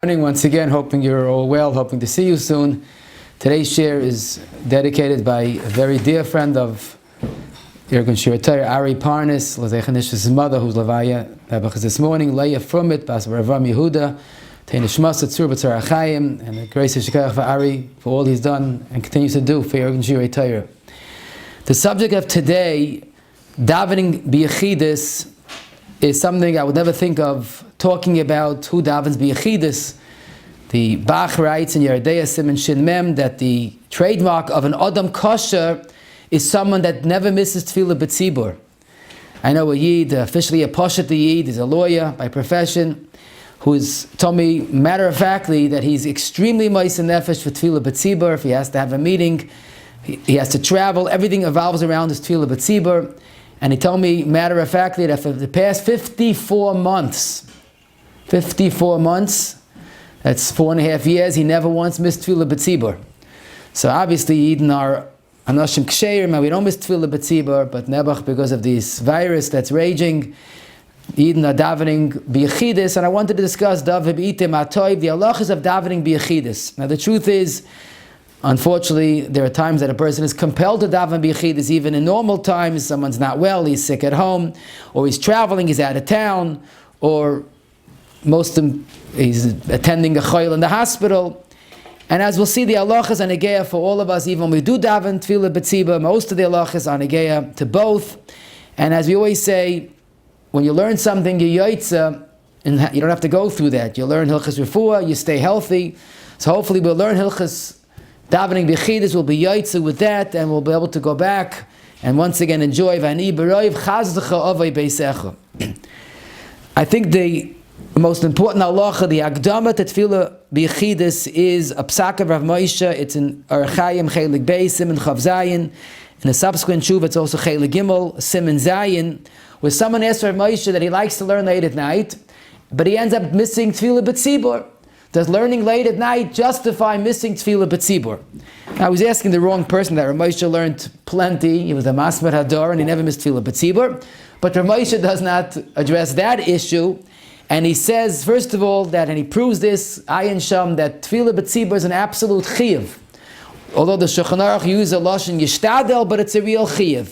Morning once again, hoping you're all well, hoping to see you soon. Today's share is dedicated by a very dear friend of Irgun Shiratayr, Ari Parnas, Lazechanish's mother, who's Levaya, this morning, Leah Frumit, Bas Ravam Yehuda, Tainish Masat, Sur B'tzar Achayim, and the grace of Shekach for Ari for all he's done and continues to do for Irgun Shiratayr. The subject of today, Daven Beyechidus, is something I would never think of talking about who davens Beyechidus. The Bach writes in Yeridea Siman Shin Mem that the trademark of an Adam Kosher is someone that never misses Tefillah B'tzibur. I know a Yid, officially a Poshet Yid, is a lawyer by profession, who has told me matter-of-factly that he's extremely moist and nefesh for Tefillah B'tzibur. If he has to have a meeting, he has to travel, everything evolves around his Tefillah B'tzibur. And he told me matter-of-factly that for the past 54 months, that's 4.5 years, he never once missed Tefillah B'tzibur. So obviously, Yidden are Anashim Ksherim, we don't miss Tefillah B'tzibur, but Nebuch, because of this virus that's raging, Yidden are davening Beyechidus, and I wanted to discuss Daven Beyechidus, the halachas of davening Beyechidus. Now the truth is, unfortunately, there are times that a person is compelled to daven Beyechidus, even in normal times. Someone's not well, he's sick at home, or he's traveling, he's out of town, or he's attending a chayil in the hospital. And as we'll see, the halachas are negeya for all of us, even when we do daven Tefillah B'tzibur, most of the halachas are negeya to both. And as we always say, when you learn something, you yoitza, and you don't have to go through that. You learn Hilchas Refuah, you stay healthy. So hopefully we'll learn Hilchas davening Beyechidus, we'll be yoitza with that, and we'll be able to go back and once again enjoy V'ani B'roiv Chazdecha Avay Beisecha. I think the most important halacha, the Akdama to Tefillah Beyechidus, is a psak of Rav Moshe. It's in Arachayim Chelik Beis Siman Chav Zayin. In a subsequent shuv, it's also Chelik Gimel Siman Zayin, where someone asks Rav Moshe that he likes to learn late at night, but he ends up missing Tefillah B'tzibur. Does learning late at night justify missing Tefillah B'tzibur? I was asking the wrong person. That Rav Moshe learned plenty. He was a Masmer Hador, and he never missed Tefillah B'tzibur. But Rav Moshe does not address that issue. And he says, first of all, that, and he proves this, Ayin Sham, that Tefillah B'tzibur is an absolute chiyuv. Although the Shulchan Aruch uses a lashon yishtadel, but it's a real chiyuv.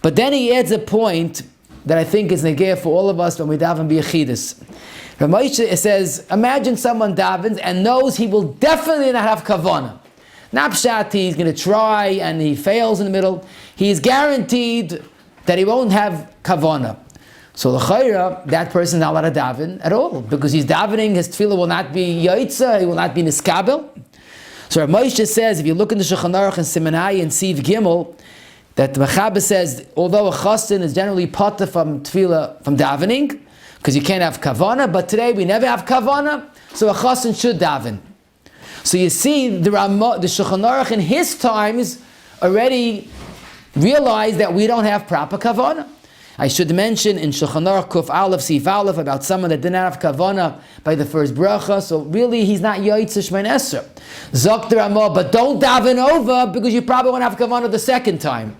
But then he adds a point that I think is negeya for all of us when we daven Beyechidus. Rav Moshe says, imagine someone davens and knows he will definitely not have kavanah. Not pshat, he's going to try and he fails in the middle. He is guaranteed that he won't have kavanah. So l'chayra, that person is not allowed to daven at all, because he's davening, his tefillah will not be yaitza, he will not be niskabel. So Rav Moshe says, if you look in the Shulchan Aruch and Simanai and Siv Gimel, that the Mechaber says, although a chassan is generally potter from tefillah, from davening, because you can't have kavanah, but today we never have kavanah, so a chassan should daven. So you see, the Shulchan Aruch in his times already realized that we don't have proper kavanah. I should mention in Shulchan Aruch Kuf Aleph Sif Aleph about someone that didn't have kavanah by the first bracha, so really he's not Yaitz Shmein Esrei. Zok the Ramah, but don't daven over because you probably won't have kavanah the second time.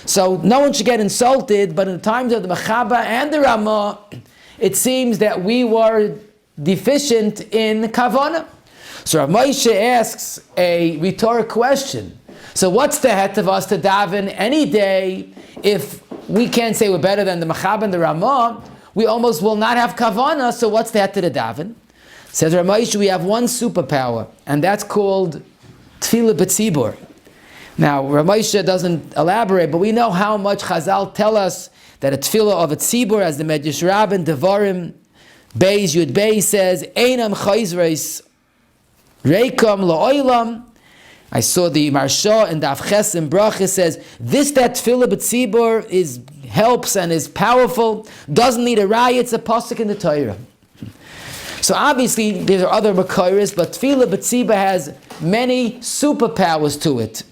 So no one should get insulted, but in the times of the Mechaber and the Ramah, it seems that we were deficient in kavanah. So Rav Moshe asks a rhetoric question. So what's the het of us to daven any day if we can't say we're better than the Mechaber and the Ramah? We almost will not have kavanah, so what's the het to the daven? Says Rav Moshe, we have one superpower, and that's called Tefillah B'tzibur. Now, Rav Moshe doesn't elaborate, but we know how much Chazal tell us that a tefillah of a tzibur, as the Medrash Rabbin, Devarim, Beis Yud Beis says, Einam chayzreis reikam la'olam. I saw the Marsha and Daf Ches and Bracha says, that tefillah b'tzibur helps and is powerful, doesn't need a raya, it's a pasuk in the Torah. So obviously, there are other makayres, but tefillah b'tzibur has many superpowers to it.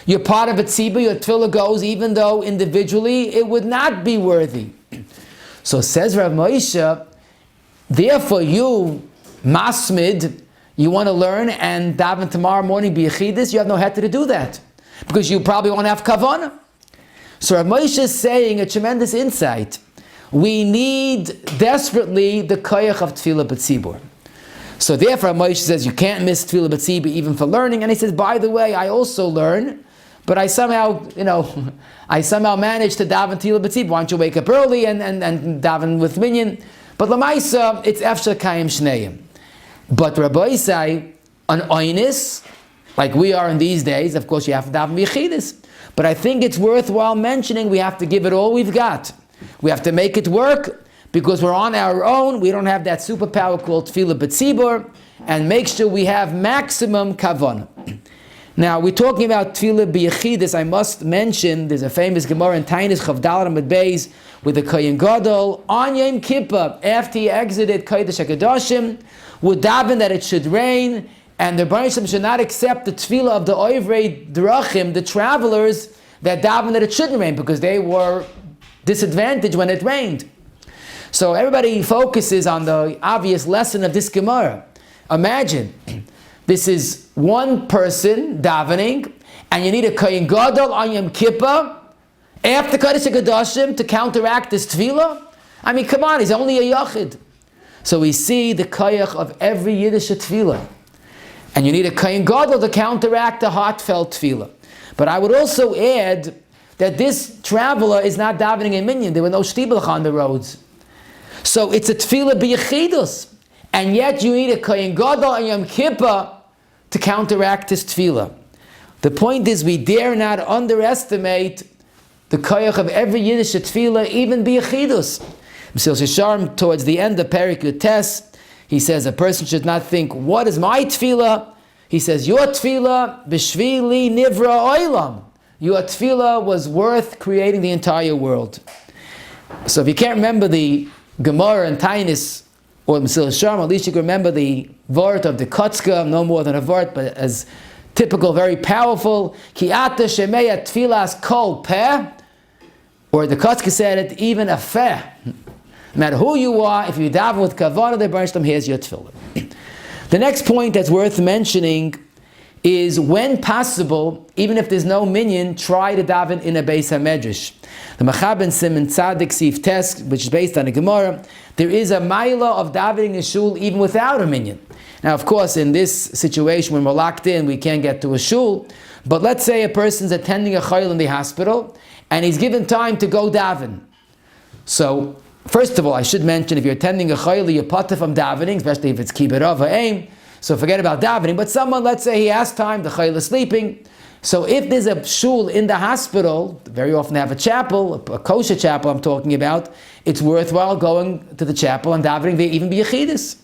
You're part of a tzibur, your tefillah goes, even though individually it would not be worthy. So says Rav Moshe, therefore you, masmid, you want to learn and daven tomorrow morning Beyechidus, you have no head to do that, because you probably won't have kavanah. So Rav Moshe is saying a tremendous insight. We need desperately the koyach of Tefillah B'tzibur. So therefore, Moshe says you can't miss tefillah b'tzibah even for learning. And he says, by the way, I also learn, but I somehow, managed to daven tefillah b'tzibah. Why don't you wake up early and daven with minyan? But l'maisa, it's efshar kayim shneim. But Rabbi say, an oinis, like we are in these days, of course you have to daven beyechidus. But I think it's worthwhile mentioning we have to give it all we've got. We have to make it work because we're on our own. We don't have that superpower called tefillah b'tzibur, and make sure we have maximum kavanah. Now we're talking about tefillah b'yechidus. I must mention there's a famous Gemara in Tainis Chav Daled Amud Beis with the Kohen Gadol on Yom Kippur after he exited kaddish HaKadoshim would daven that it should rain. And the Rebbeinu Shalom should not accept the tefillah of the oivrei drachim, the travelers, that daven that it shouldn't rain because they were disadvantaged when it rained. So everybody focuses on the obvious lesson of this Gemara. Imagine, this is one person davening, and you need a Kohen Gadol on Yom Kippur after Kaddish HaKadoshim to counteract this tefillah. I mean, come on, he's only a yachid. So we see the koyach of every Yiddish tefillah. And you need a Kohen Gadol to counteract the heartfelt tefillah. But I would also add that this traveler is not davening in minyan. There were no shtibelach on the roads. So it's a tefillah b'yechidus. And yet you need a Kohen Gadol on Yom Kippur to counteract this tefillah. The point is we dare not underestimate the koyach of every Yiddish tefillah, even b'yechidus. Mesilas Yesharim, towards the end of Perek Yutes, he says a person should not think, what is my tefillah? He says, your tefillah, b'shvili nivra oilam. Your tefillah was worth creating the entire world. So if you can't remember the Gemara and Tainis, or Mesilas Yesharim, at least you can remember the vort of the Kotzka, no more than a vort, but as typical, very powerful. Ki ata shemeya tefillas kol peh, or the Kotzka said it, even a feh. No matter who you are, if you daven with kavanah, the Rebbeinu Shalom hears your tefillah. The next point that's worth mentioning is, when possible, even if there's no minyan, try to daven in a Beis HaMedrash. The Mechaben Simon Tzadik Sif Tes, which is based on a Gemara, there is a maila of davening in shul even without a minyan. Now, of course, in this situation, when we're locked in, we can't get to a shul. But let's say a person's attending a chayil in the hospital, and he's given time to go daven. So, first of all, I should mention, if you're attending a chayil, you're potter from davening, especially if it's kibbutz or aim. So forget about davening. But someone, let's say he has time, the chayil is sleeping. So if there's a shul in the hospital, very often they have a chapel, a kosher chapel I'm talking about, it's worthwhile going to the chapel and davening there, even b'yechidus.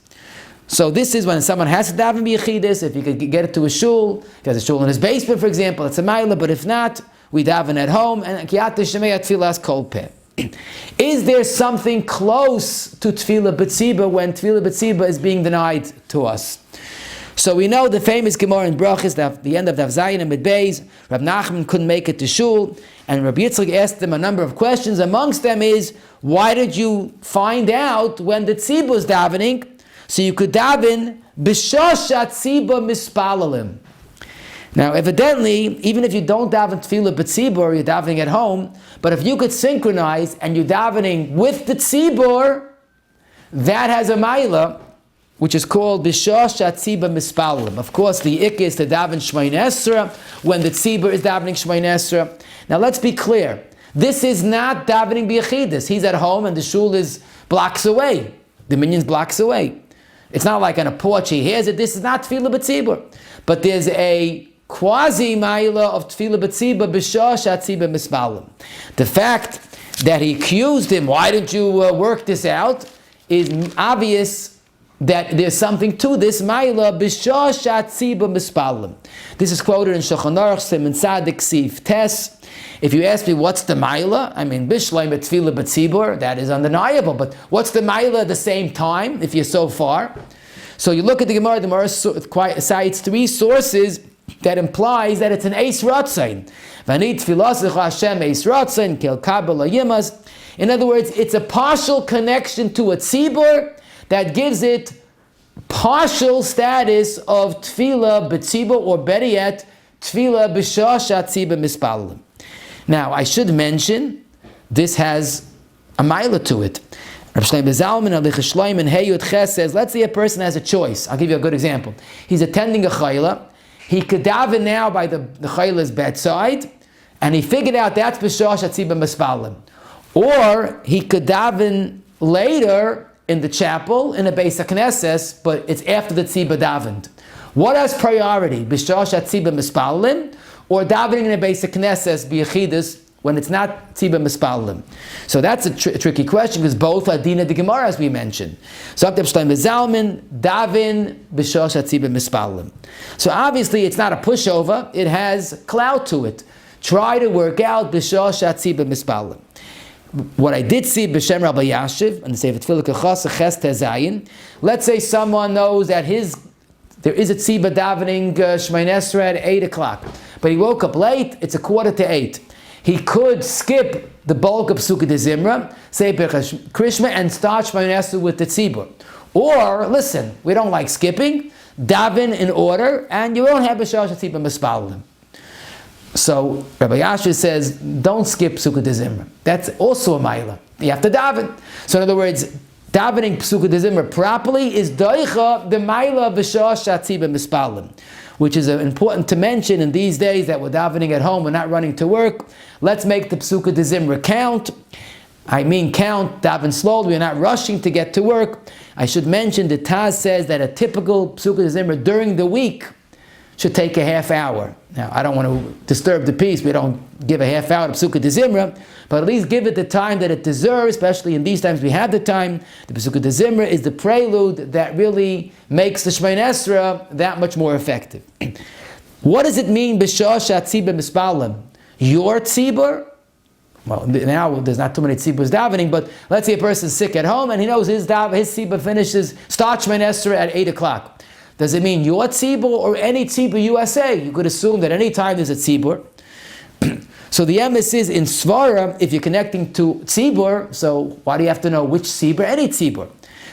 So this is when someone has to daven b'yechidus. If you could get it to a shul, if has a shul in his basement, for example, it's a maila. But if not, we daven at home, and kiyat shemei tefillas kol peh. Is there something close to tefillah b'tzibah when tefillah b'tzibah is being denied to us? So we know the famous Gemara in Brachos, the end of Daf Zayin and Beis, Rav Nachman couldn't make it to shul, and Rabbi Yitzchak asked him a number of questions. Amongst them is, why did you find out when the tzibah was davening, so you could daven b'shoshat tzibah mispalalim? Now, evidently, even if you don't daven tefillah b'tzibur, you're davening at home, but if you could synchronize and you're davening with the tzibur, that has a maila, which is called b'shoshat tzibah mispalim. Of course, the ik is to daven Shemayin Esra when the tzibur is davening Shemayin Esra. Now, let's be clear. This is not davening b'yechidus. He's at home and the shul is blocks away. The minyan's blocks away. It's not like on a porch he hears it. This is not tefillah b'tzibur. But there's a quasi maila of tefillah b'tzibah b'shoshat tzibah mispalim. The fact that he accused him, why didn't you work this out, is obvious that there's something to this maila b'shoshat tzibah mispalim. This is quoted in Shulchan Aruch Simon Tzadik Sif Tes. If you ask me what's the maila, I mean bishleim tefillah b'tzibur, that is undeniable. But what's the maila at the same time if you're so far? So you look at the Gemara cites three sources that implies that it's an eis ratzain. V'ani tfilasecha Hashem eis ratzain kel kabel yimas. In other words, it's a partial connection to a tzibur that gives it partial status of tefillah b'tzibur, or better yet, tefillah b'shoshat tzibur mispalim. Now, I should mention, this has a maila to it. Rabbi Shlomo Zalman and Alicha Shloim and Hey Yud Ches says, let's say a person has a choice. I'll give you a good example. He's attending a chayla. He could daven now by the chayla's bedside, and he figured out that's b'shah shatzibah mispalim. Or he could daven later in the chapel in a Beis HaKnesses, but it's after the tzibah davened. What has priority? B'shah shatzibah mispalim, or davening in a Beis HaKnesses Beyechidus when it's not tzibah mispalim? So that's a tricky question, because both are dina de Gemara, as we mentioned. So Rabbi Shlomo Zalman, daven b'shah shatzibah mispalim. So obviously it's not a pushover, it has clout to it. Try to work out b'shah shatzibah mispalim. What I did see b'shem Rabbi Yashiv and the Sefer Tefillah Kechasa Ches Tezayin. Let's say someone knows that there is a tzibah davening Shemay Esrei at 8 o'clock, but he woke up late. It's 7:45. He could skip the bulk of Sukkot Zimra, say Birchas Krishma, and start Shemay Esrei with the tzibah. Or listen, we don't like skipping. Daven in order, and you won't have b'shah tzibah mispalim. So Rabbi Yashiv says, don't skip Sukkot Zimra. That's also a maila. You have to daven. So in other words, davening Sukkot Zimra properly is doicha the maila b'shah shatzibah mispalim, which is important to mention in these days that we're davening at home, we're not running to work. Let's make the Sukkot Zimra count. I mean count, daven slowly, we're not rushing to get to work. I should mention that Taz says that a typical Sukkot Zimra during the week should take a half hour. Now, I don't want to disturb the peace. We don't give a half hour of Sukkot Zimra, but at least give it the time that it deserves, especially in these times we have the time. The Sukkot Zimra is the prelude that really makes the Shemay Esrei that much more effective. What does it mean, b'shah shatzibah mispalim? Your tzibur? Well, now there's not too many tziburs davening, but let's say a person's sick at home and he knows his tzibur finishes, starts Shemay Esrei at 8 o'clock. Does it mean your tzibur or any tzibur USA? You could assume that any time there's a tzibur. So the emes is in svara, if you're connecting to tzibur, so why do you have to know which tzibur? Any tzibur.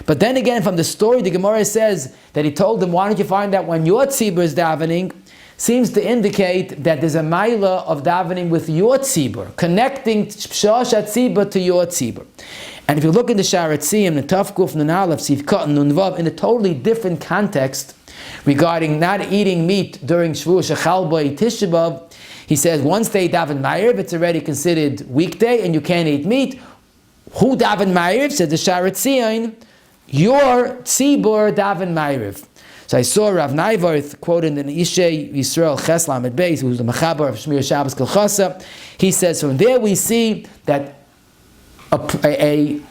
But then again, from the story, the Gemara says that he told them, why don't you find out when your tzibur is davening? Seems to indicate that there's a maila of davening with your tzibur, connecting pshah tzibur to your tzibur. And if you look in the Sharatzim, the Tafkuf Nun Aleph, Sivkat Nun Vav, in a totally different context regarding not eating meat during Shavuot Shechal B'Ei Tisha B'Av, he says once they daven Ma'ariv, it's already considered weekday and you can't eat meat. Who daven Ma'ariv? Says the Sharatzim, your tzibur daven Ma'ariv. So I saw Rav Naivarth quoted in Ishei Yisrael Ches Lamed Beis, who's the Mechaber of Shmir Shabbos Kilchasa. He says from there we see that a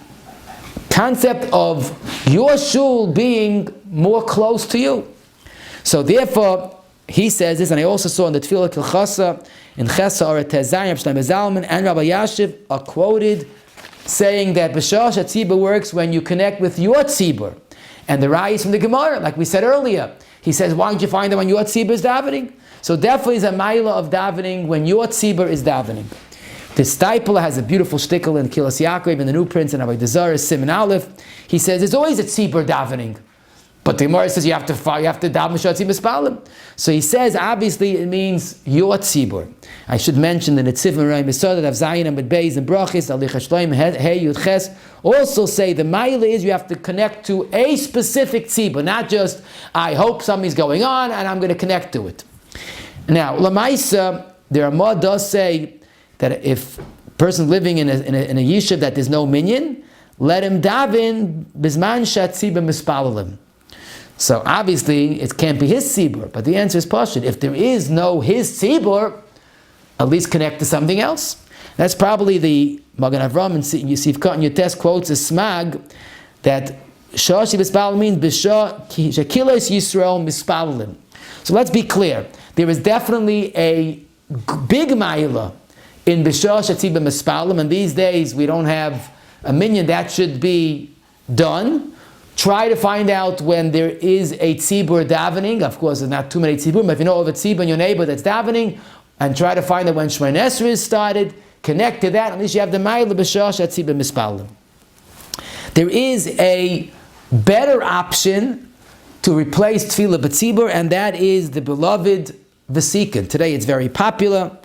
concept of your shul being more close to you. So therefore, he says this, and I also saw in the Tefillah Kilchasa, in Chesa or Tezayim, Shlomo Zalman and Rabbi Yashiv are quoted saying that b'shah shatzibah works when you connect with your tzibur. And the Rai is from the Gemara, like we said earlier. He says, why don't you find out when your tzibur is davening? So definitely is a maila of davening when your tzibur is davening. The Stipler has a beautiful shtickle in Kilas Yaakov in the New Prince and Avodah Zarah Siman Aleph. He says there's always a tzibur davening, but the Gemara says you have to daven b'shah tzibur mispalim. So he says obviously it means your tzibur. I should mention that Nitzivim Rai Mesodat of Zayin and Beis and Brachis Alicha Shloim Hey Yud Ches also say the ma'ila is you have to connect to a specific tzibur, not just I hope something's going on and I'm going to connect to it. Now Lamaisa, the Ramah does say that if a person living in a yishuv that there's no minyan, let him daven bizman shatzibah mispalalim. So obviously it can't be his tzibur, but the answer is pashut. If there is no his tzibur, at least connect to something else. That's probably the Magen Avram and Sivkat in your test quotes a smag that shashi mispalim means b'shah shekilos Yisrael mispalalim. So let's be clear. There is definitely a big ma'ila in b'shah shatzibah mispalim, and these days we don't have a minyan that should be done. Try to find out when there is a tzibur davening. Of course, there's not too many tzibur, but if you know of a tzibur in your neighbor that's davening, and try to find out when Shemay Esrei is started, connect to that, at least you have the ma'ila b'shah shatzibah mispalim. There is a better option to replace tefillah b'tzibur, and that is the beloved vesikin. Today it's very popular.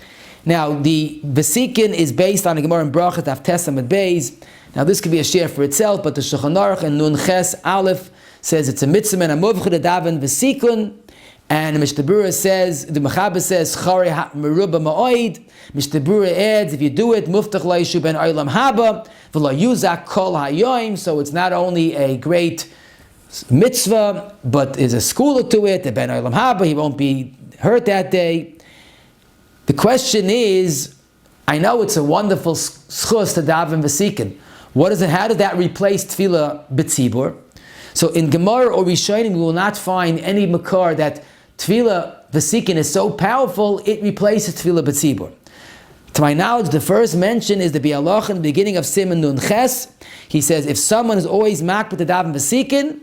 Now, the vesikin is based on the Gemara in Brachot Av Tesam at Beis, Now this could be a share for itself, but the Shulchan Aruch and Nun Ches Aleph says it's a mitzvah and a muvcha to daven v'sikun. And the Mishnah Berurah says, the Mechaber says, Chari meruba ma'oid. Mishnah Berurah adds, if you do it, muftach laishu ben olam haba, v'lo yuzak kol hayoim. So it's not only a great mitzvah, but there's a school to it, the ben olam haba, he won't be hurt that day. The question is, I know it's a wonderful schus to daven v'sikun. How does that replace tefillah b'tzibur? So in Gemara or Rishonim, we will not find any makar that tefillah v'sikun is so powerful, it replaces tefillah b'tzibur. To my knowledge, the first mention is the Bialach in the beginning of Siman Nun Ches. He says, if someone is always makbet to daven v'sikun,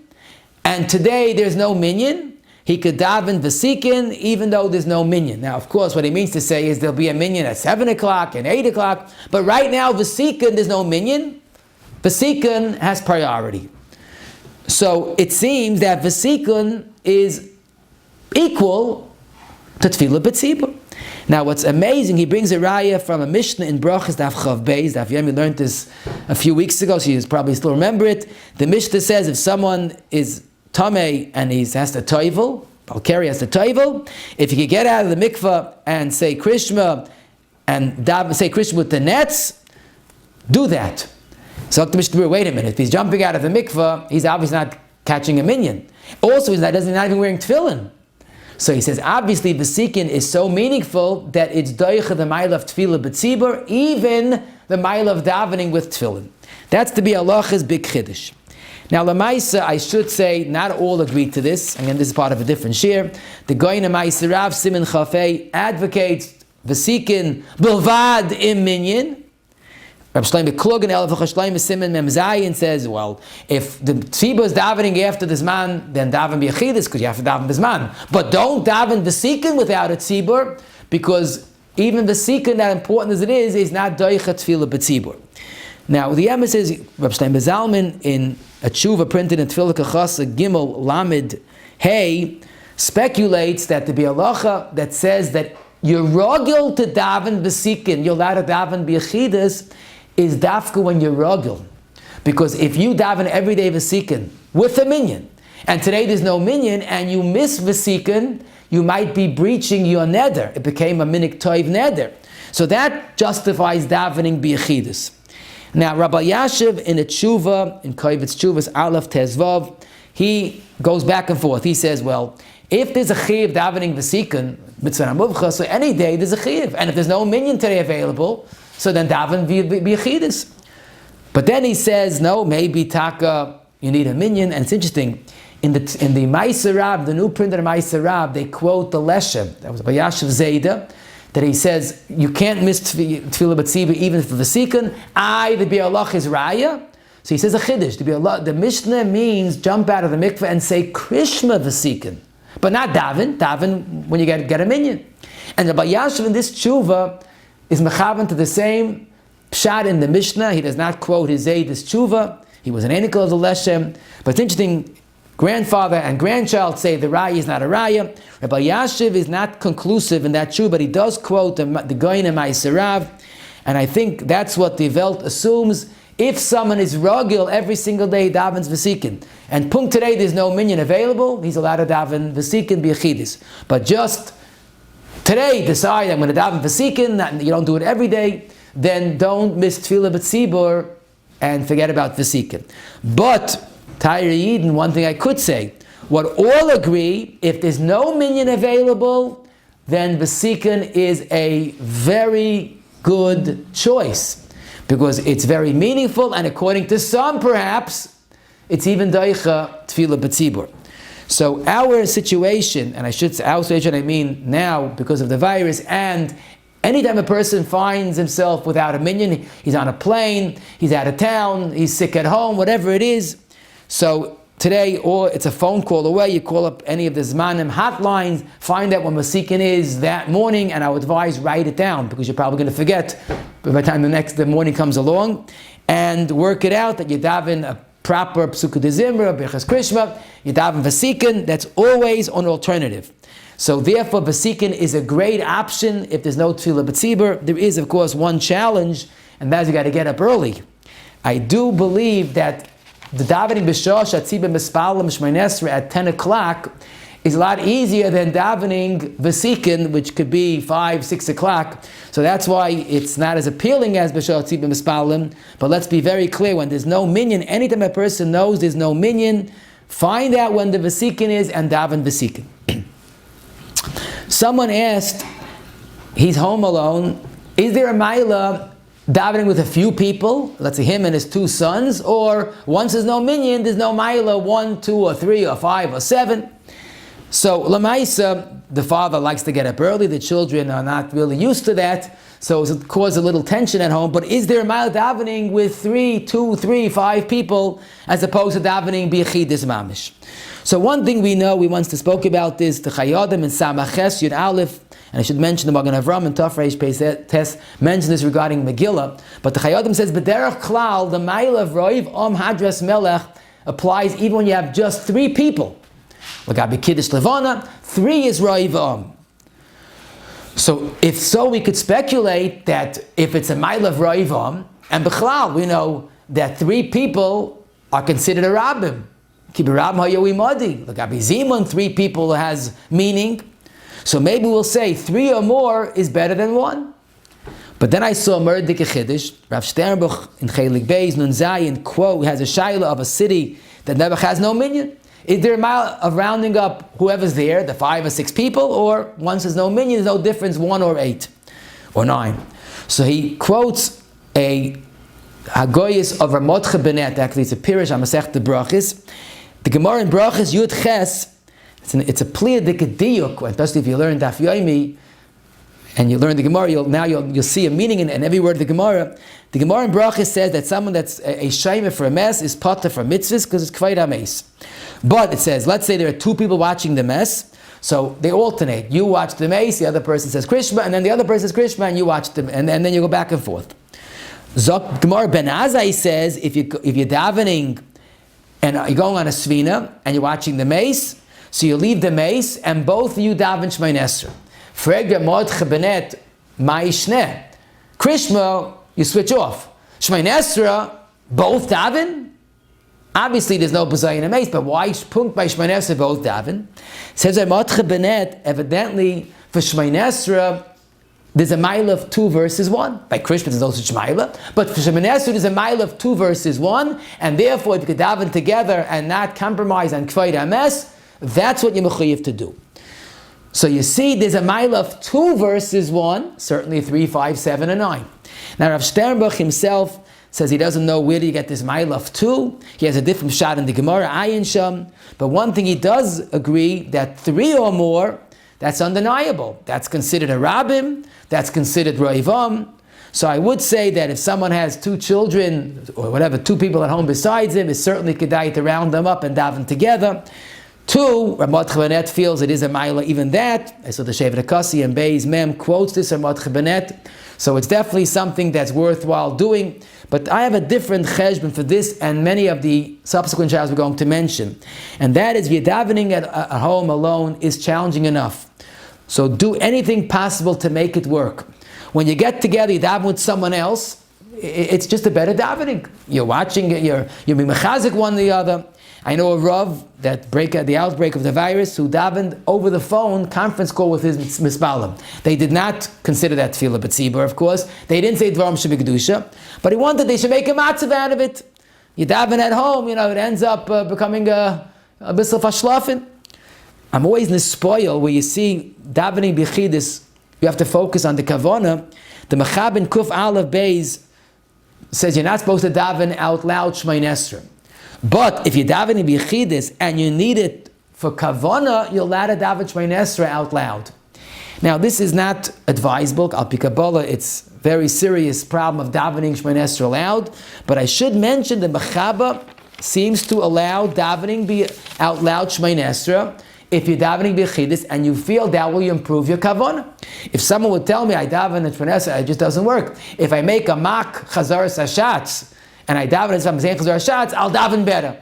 and today there's no minyan, he could daven v'sikun even though there's no minyan. Now, of course, what he means to say is there'll be a minyan at 7 o'clock and 8 o'clock, but right now v'sikun, there's no minyan. V'sikun has priority. So it seems that v'sikun is equal to tefillah b'tzibur. Now what's amazing, he brings a raya from a Mishnah in Brachas Daf Chav Beis. Daf Yemi learned this a few weeks ago, so you probably still remember it. The Mishnah says if someone is tamei and he has to toivel, Balkari has to toivel, if he could get out of the mikveh and say Krishma and say Krishma with the nets, do that. So the Mishnah, wait a minute, if he's jumping out of the mikveh, he's obviously not catching a minyan. Also, he's not even wearing tefillin. So he says, obviously, v'sikun is so meaningful that it's doicha the mile of tefillah b'tzibur, even the mile of davening with tefillin. That's to be Allah's big chiddush. Now, Lamaisa, I should say, not all agree to this. Again, this is part of a different shir. The Goyin Maisa Rav Siman Chafei advocates v'sikun bilvad im minyan. Rabbi Shlomo Klug and Elef Shlomo Siman Mem Zayin says, well, if the tzibur is davening after this man, then Daven Beyechidus, because you have to daven this man. But don't daven v'sikun without a tzibur, because even v'sikun, that important as it is not doicha tefillah b'tzibur. Now, the Emes says, Rabbi Shlomo Zalman, in a tshuva printed in Tefillah Kachasa Gimel Lamed Hey, speculates that there be a halacha that says that you're rogil to daven v'sikun, you're allowed to daven b'yechidus, is dafka when you're rogil. Because if you daven every day v'sikun with a minyan, and today there's no minyan, and you miss v'sikun, you might be breaching your neder. It became a minik toiv neder. So that justifies davening b'yechidus. Now, Rabbi Yashiv in a tshuva, in Kovetz Tshuvas Aleph Tezvav, he goes back and forth. He says, well, if there's a chiv davening v'sikun, mitzvah muvcha, so any day there's a chiv. And if there's no minyan today available, so then daven b'yechidus. But then he says, no, maybe taka, you need a minyan. And it's interesting, in the Ma'aser Rab, the new printed Ma'aser Rab, they quote the Leshem, that was by Yashiv Zayda, that he says, you can't miss tefillah b'tzibur even for v'sikun. The bi'alach is raya. So he says a chiddush. The Mishnah means jump out of the mikveh and say krishma v'sikun, but not daven when you get a minyan. And Rabbi Yashiv in this tshuva is mechavan to the same pshat in the Mishnah. He does not quote his Zayd's tshuva. He was an enikel of the Leshem. But it's interesting, grandfather and grandchild say the raya is not a raya. Rabbi Yashiv is not conclusive in that tshuva, but he does quote the Goyin Ma'aser Rav. And I think that's what the Welt assumes. If someone is rogil every single day, davens v'sikun, and punkt today there's no minyan available, he's allowed to daven v'sikun b'yechidus. But just today decide I'm going to daven v'sikun, you don't do it every day, then don't miss tefillah b'tzibur and forget about v'sikun. But Tyre Eden, one thing I could say, what all agree, if there's no minyan available, then v'sikun is a very good choice, because it's very meaningful, and according to some, perhaps, it's even daicha tefillah b'tzibur. So our situation, and our situation I mean now, because of the virus, and anytime a person finds himself without a minyan, he's on a plane, he's out of town, he's sick at home, whatever it is. So today, or it's a phone call away, you call up any of the Zmanim hotlines, find out when Masikon is that morning, and I would advise write it down, because you're probably going to forget by the time the morning comes along, and work it out that you daven a proper Psukkah de Zimra, Birchas Krishma, you daven Vasikon. That's always an alternative. So therefore, Vasikon is a great option if there's no Tefillah B'tzibur. There is, of course, one challenge, and that is you got to get up early. I do believe that the davening b'shah shatzibah mispalim shmon esrei at 10 o'clock is a lot easier than davening v'sikin, which could be 5, 6 o'clock. So that's why it's not as appealing as b'shah shatzibah mispalim. But let's be very clear: when there's no minyan, anytime a person knows there's no minyan, find out when the v'sikin is and daven v'sikin. Someone asked, he's home alone, is there a maila davening with a few people, let's say him and his 2 sons, or once there's no minyan, there's no maila 1, 2, or 3, or 5, or 7? So Lamaisa, the father likes to get up early, the children are not really used to that, so it causes a little tension at home. But is there a maila davening with 2, 3, 5 people, as opposed to davening Beyechidus mamish? So one thing we know, we once spoke about this, the Chayadim in Samaches Yud Aleph, and I should mention the Magen Avram and Tafreish Pei Tes mention this regarding Megillah, but the Chayadim says, B'derech Klal, the Mail of Roiv Hadras Melech applies even when you have just 3 people. Like Rabbi Kiddush Levana, 3 is Roiv. So if so, we could speculate that if it's a Mail of Roiv and B'chlal, we know that 3 people are considered a Rabbim. Like Rabbi Zimun, 3 people has meaning. So maybe we'll say 3 or more is better than 1. But then I saw Murdik Chiddush, Rav Sternbuch in Chelik Beis, Nun Zayin, quote, has a shaila of a city that never has no minyan. Is there a mile of rounding up whoever's there, the 5 or 6 people, or once there's no minyan, there's no difference, 1 or 8 or 9. So he quotes a Hagoyis of Ramotcha Benet, actually it's a Pirish HaMasech the Brachis. The Gemara in Brachis Yud Ches, it's a pliya dikadiyuk, especially if you learn Daf Yomi and you learn the Gemara, you'll see a meaning in every word of the Gemara. The Gemara in Brachis says that someone that's a shayme for a mess is potter for mitzvahs because it's kvayt hameis. But it says, let's say there are 2 people watching the mess, so they alternate. You watch the mace, the other person says Krishma, and then the other person says Krishma, and you watch them, and then you go back and forth. Zok Gemara Ben Azai says, if you're davening and you're going on a svina and you're watching the mace, so you leave the mace and both of you daven Shmon Esrei. Frega mod chebenet ma'ishneh. Krishma, you switch off. Shmon Esrei, both daven. Obviously, there's no bazay in a mace, but why punk by Shmon Esrei both daven? Says mod chebenet. Evidently, for Shmon Esrei, there's a mile of 2 verses 1. By Krishma, there's no such mile. But for Shemon Esrei, there's a mile of 2 verses 1. And therefore, if you could daven together and not compromise on Kvayt HaMes, that's what you're mechuyev to do. So you see, there's a mile of 2 verses 1, certainly 3, 5, 7, and 9. Now, Rav Sternbuch himself says he doesn't know where do you get this mile of 2. He has a different shot in the Gemara, Ayin Sham. But one thing he does agree that 3 or more, that's undeniable. That's considered a rabbim. That's considered roivam. So I would say that if someone has 2 children, or whatever, 2 people at home besides him, it's certainly kedai to round them up and daven together. 2, Ramot Chabanet feels it is a maila, even that. I saw the Shevet HaKasi and Beis Mem quotes this, Ramot Chabanet. So it's definitely something that's worthwhile doing. But I have a different cheshbon for this and many of the subsequent shabbos we're going to mention. And that is, davening at home alone is challenging enough. So do anything possible to make it work. When you get together, you daven with someone else, it's just a better davening. You're watching it, you're being mechazik one the other. I know a Rav that the outbreak of the virus who davened over the phone, conference call with his mispalim. They did not consider that tefillah b'tzibur, of course. They didn't say dvarim shebekdusha, but he wanted they should make a matzav out of it. You daven at home, it ends up becoming a bissel fashlafin. I'm always in the spoil where you see davening b'chidus, you have to focus on the kavana. The Mechab in Kuf Aleph Beis says you're not supposed to daven out loud Shmon Esrei. But if you're davening b'chidus and you need it for kavana, you're allowed to daven Shmon Esrei out loud. Now this is not advisable. Al pi Kabbalah, it's a very serious problem of davening Shmon Esrei loud. But I should mention the Mechaba seems to allow davening be out loud Shmon Esrei if you're davening b'chidus and you feel that will improve your kavanah. If someone would tell me I daven at Shmon Esrei, it just doesn't work. If I make a mock chazaras hashatz and I daven as I'm saying chazaras hashatz, I'll daven better.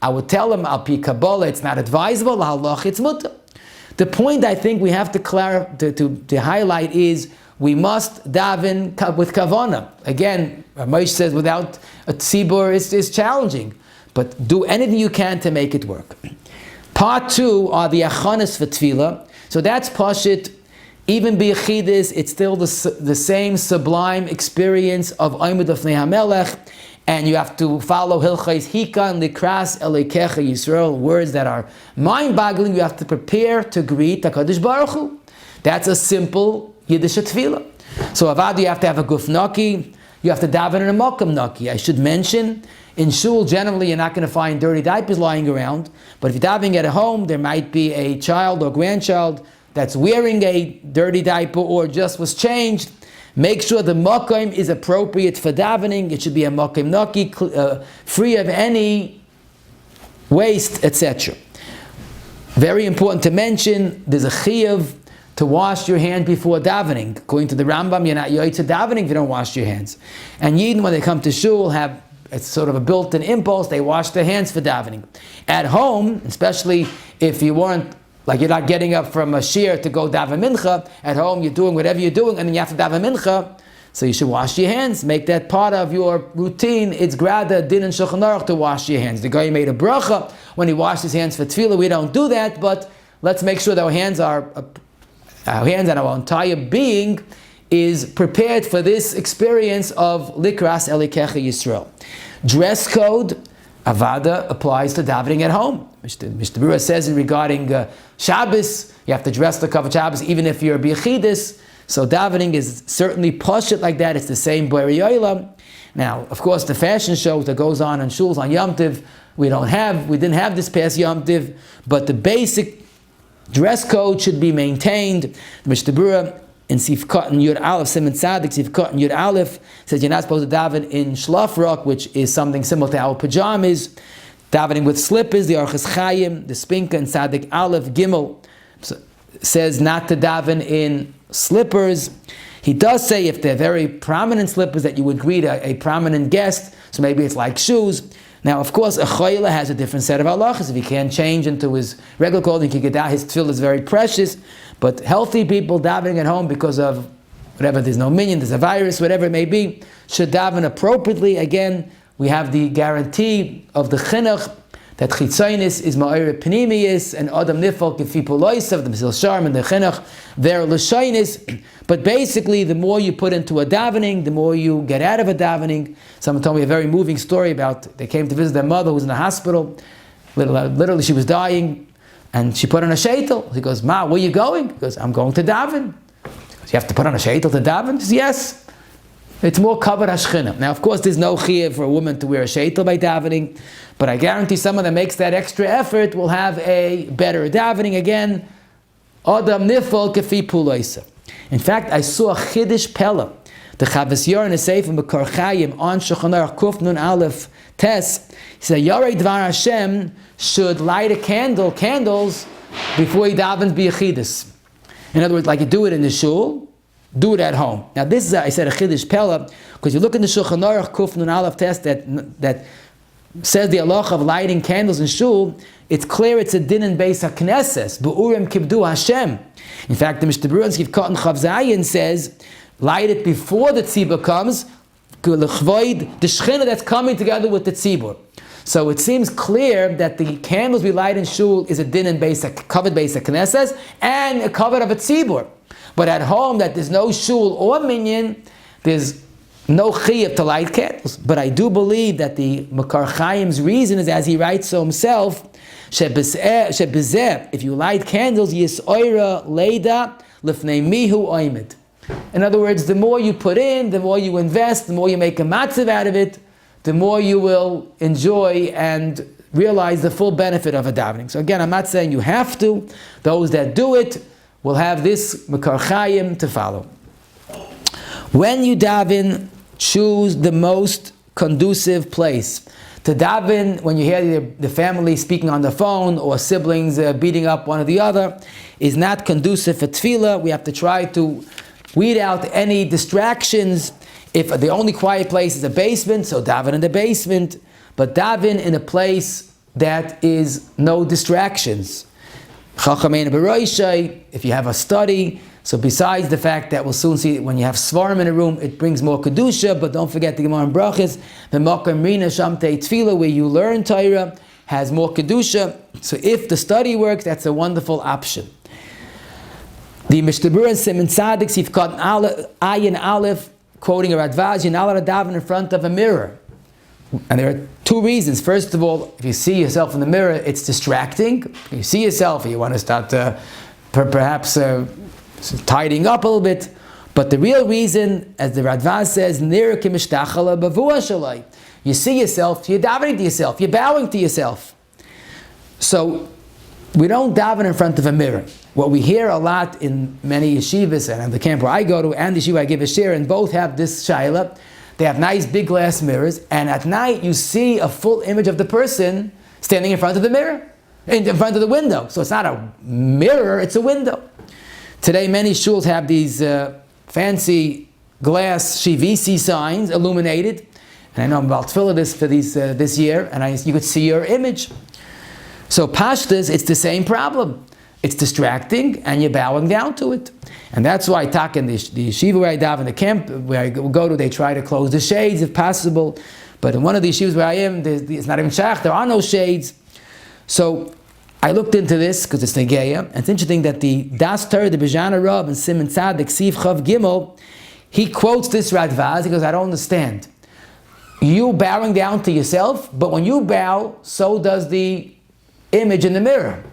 I would tell them al pi Kabbalah it's not advisable, halach it's mutter. The point I think we have to highlight is we must daven with kavana. Again, Moshe says without a tzibur is challenging, but do anything you can to make it work. Part 2 are the achanas for tefillah. So that's pashit. Even beyechidus, it's still the same sublime experience of Oimid Lefnei HaMelech, and you have to follow Hilchais Hikan Likras Elekecha Yisrael, words that are mind-boggling. You have to prepare to greet the Kaddish Baruch Hu. That's a simple Yiddish tefillah. So avad, you have to have a guf naki, you have to daven in a makam naki. I should mention, in shul generally you're not going to find dirty diapers lying around, but if you're davening at home, there might be a child or grandchild that's wearing a dirty diaper or just was changed. Make sure the makom is appropriate for davening. It should be a makom naki, free of any waste, etc. Very important to mention, there's a chiyuv to wash your hand before davening. According to the Rambam, you're not yoytze davening if you don't wash your hands. And Yidden, when they come to shul, have it's sort of a built-in impulse, they wash their hands for davening. At home, especially if you weren't, like you're not getting up from a shir to go daven mincha, at home you're doing whatever you're doing and then you have to daven mincha, so you should wash your hands, make that part of your routine. It's grada din and shulchan aruch to wash your hands. The guy made a bracha when he washed his hands for tefillah. We don't do that, but let's make sure that our hands and our entire being is prepared for this experience of likras elikecha Yisrael. Dress code, avada, applies to davening at home. Mr. Bura says regarding Shabbos, you have to dress the cover Shabbos even if you're a beyechidus. So davening is certainly pashut like that. It's the same b'orei olam. Now, of course, the fashion show that goes on in shuls on Yom Tiv, we didn't have this past Yom Tiv, but the basic dress code should be maintained. Mr. Bura in Sif Katan Yud Aleph, Simon Tzadik, Sif Katan Yud Aleph, says you're not supposed to daven in shlafrock, which is something similar to our pajamas. Davening with slippers, the Orchos Chaim, the Spinka and Tzadik Aleph Gimel says not to daven in slippers. He does say if they're very prominent slippers that you would greet a prominent guest, so maybe it's like shoes. Now, of course, a choila has a different set of halachas. If he can't change into his regular clothing, he could his tefillah is very precious. But healthy people davening at home because of whatever, there's no minion, there's a virus, whatever it may be, should daven appropriately. Again, we have the guarantee of the chinuch that chitzainis is ma'ir pnimiyis and adam nifal kefi poloisav, the Mesil Sharm and the chinuch, they're l'shainis. But basically, the more you put into a davening, the more you get out of a davening. Someone told me a very moving story about, they came to visit their mother who was in the hospital. Literally, she was dying, and she put on a sheitel. He goes, Ma, where are you going? He goes, I'm going to daven. He goes, you have to put on a sheitel to daven? He says, yes. It's more kavod hashchina. Now, of course, there's no chiyuv for a woman to wear a sheitel by davening, but I guarantee someone that makes that extra effort will have a better davening. Again, adam nifal kefi puloisa. In fact, I saw a chiddush pella. The Chavis Yor in a Sefer Mekar Chayim on Shulchan Aruch Kuf Nun Aleph Tes. He said, Yarei Dvar Hashem should light candles before he davens beyechidus. In other words, like you do it in the shul, do it at home. Now this is, I said, a chiddush pella, because you look in the Shulchan Aruch Kuf Nun Aleph Tes that says the halacha of lighting candles in shul. It's clear it's a din in Beis HaKnesses. Be'urim kibdu Hashem. In fact, the Mishnah Berurah in Katan Chav Zayin says, light it before the tzibur comes, the shechina that's coming together with the tzibur. So it seems clear that the candles we light in shul is a din in covered Beis HaKnesses and a covered of a tzibur. But at home, that there's no shul or minyan, there's no chiyuv to light candles. But I do believe that the Makar Chaim's reason is, as he writes so himself, if you light candles, yisoira leida lifnei mihu oimid. In other words, the more you put in, the more you invest, the more you make a matzav out of it, the more you will enjoy and realize the full benefit of a davening. So again, I'm not saying you have to. Those that do it will have this Makar Chaim to follow. When you daven, choose the most conducive place. To daven, when you hear the family speaking on the phone or siblings beating up one or the other, is not conducive for tefillah. We have to try to weed out any distractions. If the only quiet place is a basement, so daven in the basement, but daven in a place that is no distractions. If you have a study, so besides the fact that we'll soon see when you have svarim in a room, it brings more kedusha, but don't forget the Gemara in Brachas, the Makom Rina Shamtei Tefillah, where you learn Torah, has more kedusha. So if the study works, that's a wonderful option. The Mishnah and Simon Tzaddik, Sifkat Ayin Aleph, quoting a Radvaz, you're not allowed to daven in front of a mirror. And there are two reasons. First of all, if you see yourself in the mirror, it's distracting. You see yourself, you want to start perhaps tidying up a little bit. But the real reason, as the Radvaz says, you see yourself, you're davening to yourself, you're bowing to yourself. So we don't daven in front of a mirror. What we hear a lot in many yeshivas, and the camp where I go to, and the yeshiva I give a share, and both have this shaila. They have nice big glass mirrors, and at night you see a full image of the person standing in front of the mirror, in front of the window. So it's not a mirror, it's a window. Today many shuls have these fancy glass shivisi signs, illuminated. And I know I'm about to fill this for this year, and you could see your image. So pashtas, it's the same problem. It's distracting, and you're bowing down to it. And that's why in the yeshiva where I daven, the camp where I go to, they try to close the shades if possible. But in one of the yeshivas where I am, it's not even shach, there are no shades. So I looked into this, because it's negeya, and it's interesting that the Das Torah, the Bejana Rav, and Simon Tzaddik, Siv Chav Gimel, he quotes this Radvaz, he goes, I don't understand. You bowing down to yourself, but when you bow, so does the image in the mirror.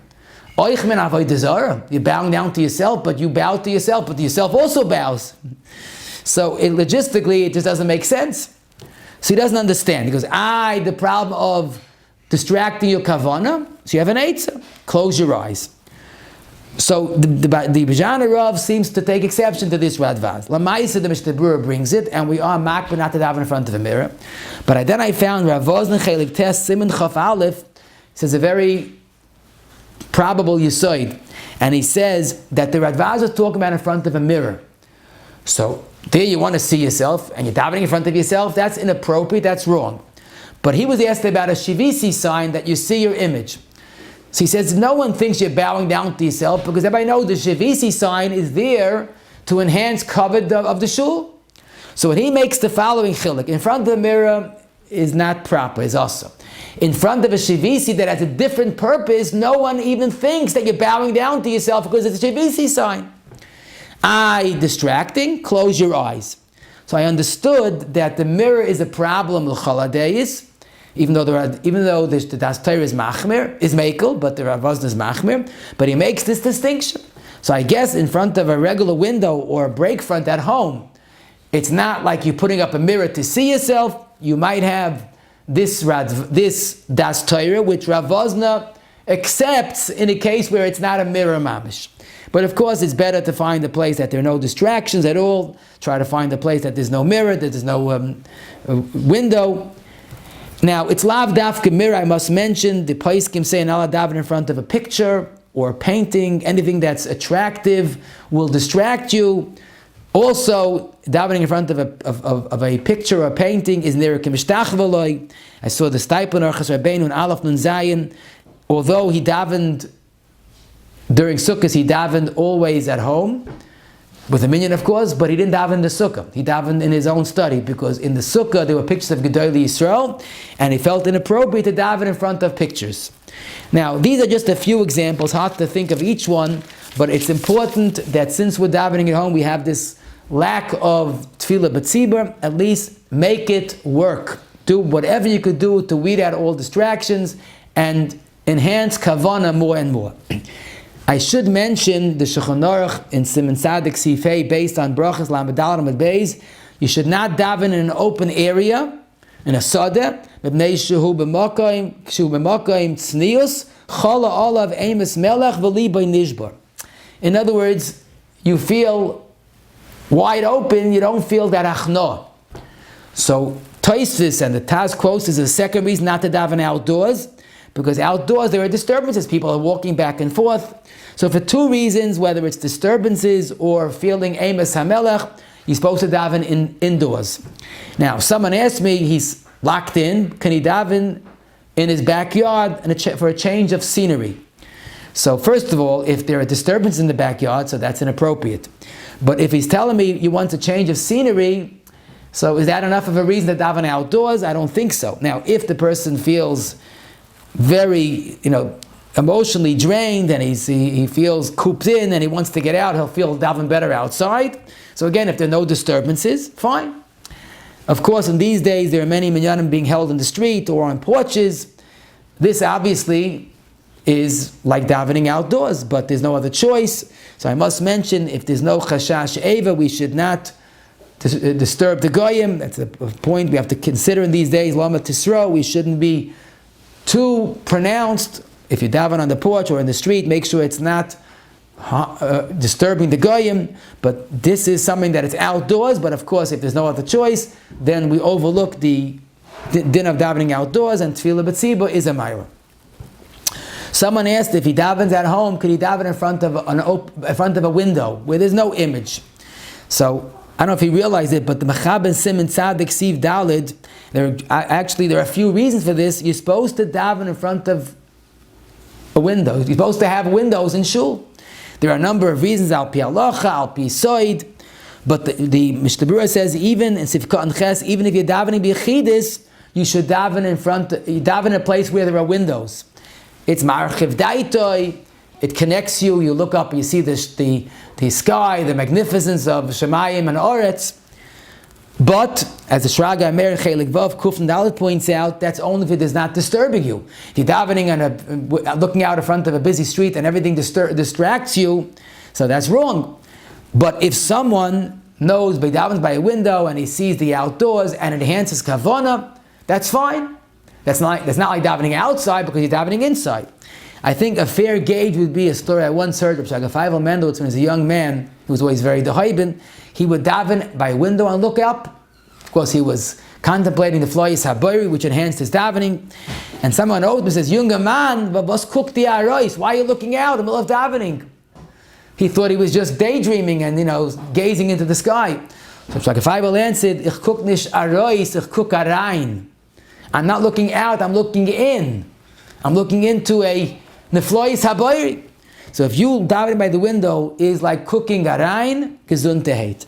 You're bowing down to yourself, but you bow to yourself, but yourself also bows. So logistically, it just doesn't make sense. So he doesn't understand. He goes, the problem of distracting your kavana, so you have an eitzah, close your eyes. So the Bejana Rav seems to take exception to this Radvaz. Lamaisa, the Mishnah Berurah brings it, and we are makbid not to daven in front of a mirror. But then I found Rav Vosner Chelik Tes Simon Chaf Aleph says a very probable yisoid, and he says that the Radvaz is talking about in front of a mirror. So there you want to see yourself, and you're davening in front of yourself. That's inappropriate. That's wrong. But he was asked about a shivisi sign that you see your image. So he says no one thinks you're bowing down to yourself because everybody knows the shivisi sign is there to enhance kavod of the shul. So when he makes the following chiluk, in front of the mirror is not proper, is also. In front of a shivisi that has a different purpose, no one even thinks that you're bowing down to yourself because it's a shivisi sign. Distracting, close your eyes. So I understood that the mirror is a problem l'chaladeis, even though the Das Torah is machmir, is mekel, but the Rav Vosner is machmir, but he makes this distinction. So I guess in front of a regular window or a break front at home, it's not like you're putting up a mirror to see yourself. You might have this Das Torah, which Rav Vosner accepts in a case where it's not a mirror mamish. But of course, it's better to find a place that there are no distractions at all. Try to find a place that there's no mirror, that there's no window. Now, it's lav dafka mirror. I must mention the Paiskim say an Allah daven in front of a picture or a painting. Anything that's attractive will distract you. Also, davening in front of a picture or a painting is near a kimishtach v'loi. I saw the stipend Orchas Rabbeinu in Aleph Nun Zayin. Although he davened during Sukkot, he davened always at home, with a minyan of course, but he didn't daven in the Sukkah. He davened in his own study, because in the Sukkah there were pictures of Gedolei Yisrael, and he felt inappropriate to daven in front of pictures. Now, these are just a few examples, hard to think of each one, but it's important that since we're davening at home, we have this lack of tefillah b'tzibur, at least make it work. Do whatever you could do to weed out all distractions and enhance kavanah more and more. I should mention the Shulchan Aruch in Simon Tzaddik Sifei based on Brachas Lamed Daled Amud Beis. You should not daven in an open area, in a sadeh, mipnei shehu b'makayim tznius chala olav emes melech v'li by nishbar. In other words, you feel wide open, you don't feel that achna. So Tosfos and the Taz quotes is the second reason not to daven outdoors, because outdoors there are disturbances, people are walking back and forth. So for two reasons, whether it's disturbances or feeling emes hamelech, you're supposed to daven indoors. Now, someone asked me, he's locked in, can he daven in his backyard for a change of scenery? So first of all, if there are disturbances in the backyard, so that's inappropriate. But if he's telling me you want a change of scenery, so is that enough of a reason to daven outdoors? I don't think so. Now, if the person feels very, emotionally drained and he feels cooped in and he wants to get out, he'll feel daven better outside. So again, if there are no disturbances, fine. Of course, in these days, there are many minyanim being held in the street or on porches. This obviously is like davening outdoors, but there's no other choice. So I must mention, if there's no chashash eva, we should not disturb the goyim. That's a point we have to consider in these days. Lama tisro, we shouldn't be too pronounced. If you daven on the porch or in the street, make sure it's not disturbing the goyim. But this is something that it's outdoors. But of course, if there's no other choice, then we overlook the din of davening outdoors, and tefillah b'tzibur is a ma'ira. Someone asked if he davens at home, could he daven in front of a window where there's no image? So I don't know if he realized it, but the Mechaben Simon Tzadik Siv Dalid, there are a few reasons for this. You're supposed to daven in front of a window. You're supposed to have windows in shul. There are a number of reasons, al pi halacha, al pi soid, but the Mishnah Berurah says even in Sivka and Ches, even if you're davening Beyechidus, you should daven in a place where there are windows. It's marchiv daitoi. It connects you. You look up, you see the sky, the magnificence of Shemayim and Oretz. But as the Shraga Amer Chelik Vav Kuf and Dalet points out, that's only if it is not disturbing you. If you're davening looking out in front of a busy street and everything distracts you, so that's wrong. But if someone knows by davens by a window and he sees the outdoors and it enhances kavana, that's fine. That's not like davening outside because you're davening inside. I think a fair gauge would be a story I once heard of Shraga Feivel Mendelitz when he was a young man. He was always very dehaibin. He would daven by a window and look up. Of course, he was contemplating the Floyis Habayri, which enhanced his davening. And someone owed him says, "Younger man, was cooked the arois? Why are you looking out in the middle of davening?" He thought he was just daydreaming and gazing into the sky. So Shraga Feivel answered, "Ich guck nicht arois, ich guck arein." I'm not looking out, I'm looking in. I'm looking into a Neflois Habayri. So if you davening by the window is like cooking arayin, gesundheit.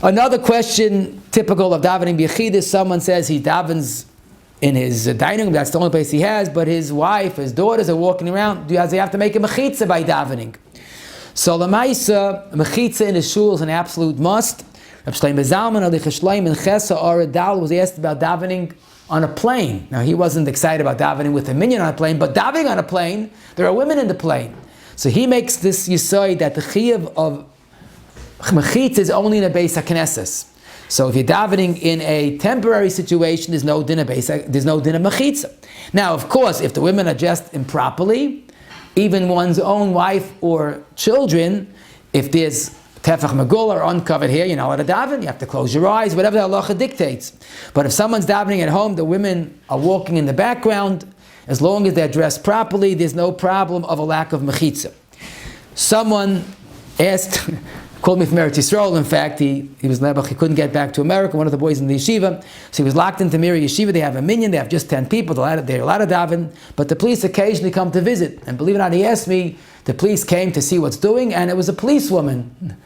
Another question typical of davening b'yechidus, someone says he davens in his dining room, that's the only place he has, but his wife, his daughters are walking around. Does he have to make a mechitza by davening? So l'maisa, mechitza in his shul is an absolute must. Reb Shlomo Zalman Alicha Shloim in Chesa Oredal was asked about davening on a plane. Now he wasn't excited about davening with a minyan on a plane, but davening on a plane, there are women in the plane. So he makes this yisoid that the chiyuv of mechitza is only in a beis haknesses. So if you're davening in a temporary situation, there's no din of mechitza. Now, of course, if the women are dressed improperly, even one's own wife or children, if there's tefach megul or uncovered hair, you're not allowed to daven. You have to close your eyes, whatever the halacha dictates. But if someone's davening at home, the women are walking in the background. As long as they're dressed properly, there's no problem of a lack of mechitza. Someone asked, called me from Eretz Yisrael. In fact, he was Nebuch. He couldn't get back to America. One of the boys in the yeshiva, so he was locked into Miri Yeshiva. They have a minyan. They have just 10 people. They're allowed to daven, but the police occasionally come to visit. And believe it or not, he asked me. The police came to see what's doing, and it was a policewoman.